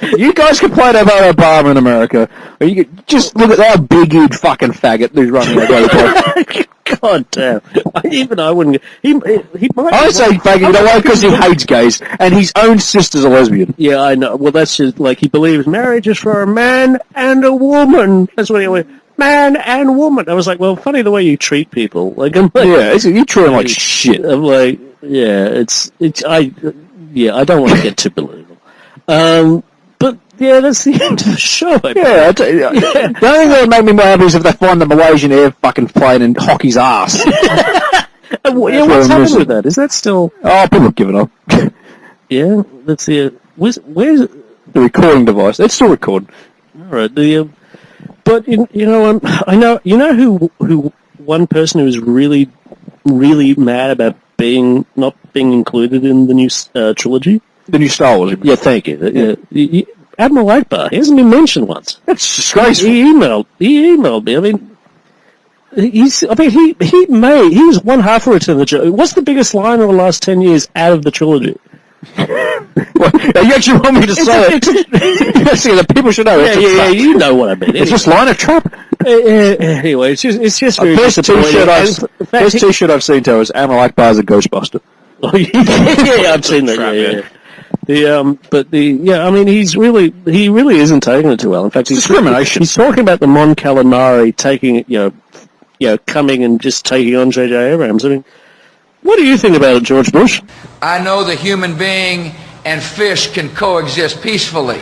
Speaker 1: Yay! You guys complain about Obama in America. Or you could just look at that big-eared fucking faggot who's running the
Speaker 2: God damn. Even I wouldn't... He might...
Speaker 1: I say faggot, you know why? Because he hates gays. And his own sister's a lesbian.
Speaker 2: Yeah, I know. Well, that's just like he believes marriage is for a man and a woman. That's what he went, man and woman. I was like, well, funny the way you treat people. Like, I'm like,
Speaker 1: Yeah, you treat him like shit.
Speaker 2: I'm like, yeah, I don't want to get too political. But yeah, that's the end of the show.
Speaker 1: Yeah, I tell you, the only thing that would make me more happy is if they find the Malaysian Air fucking plane and Hockey's ass.
Speaker 2: What's happened with that? Is that still?
Speaker 1: Oh, people have given up.
Speaker 2: Yeah, let's see. Where's
Speaker 1: The recording device. It's still recording.
Speaker 2: all right? But I know who one person who was really mad about not being included in the new trilogy.
Speaker 1: The new Star Wars.
Speaker 2: Yeah, thank you. Admiral Akbar. He hasn't been mentioned once.
Speaker 1: That's disgraceful.
Speaker 2: He emailed me. I mean, he was one half of Return of the Jedi. What's the biggest line of the last 10 years out of the trilogy?
Speaker 1: Well, you actually want me to say it? See, the people should know.
Speaker 2: Yeah, you know what I mean.
Speaker 1: It's just line of trap.
Speaker 2: Anyway, it's just very
Speaker 1: First
Speaker 2: disappointing.
Speaker 1: T-shirt I've seen, Joe, is Admiral Akbar's a Ghostbuster.
Speaker 2: Oh, yeah, I've seen that. I mean, he really isn't taking it too well. In fact, he's
Speaker 1: discrimination.
Speaker 2: He's talking about the Mon Calamari taking, coming and just taking on J.J. Abrams. I mean, what do you think about it, George Bush?
Speaker 9: I know the human being and fish can coexist peacefully.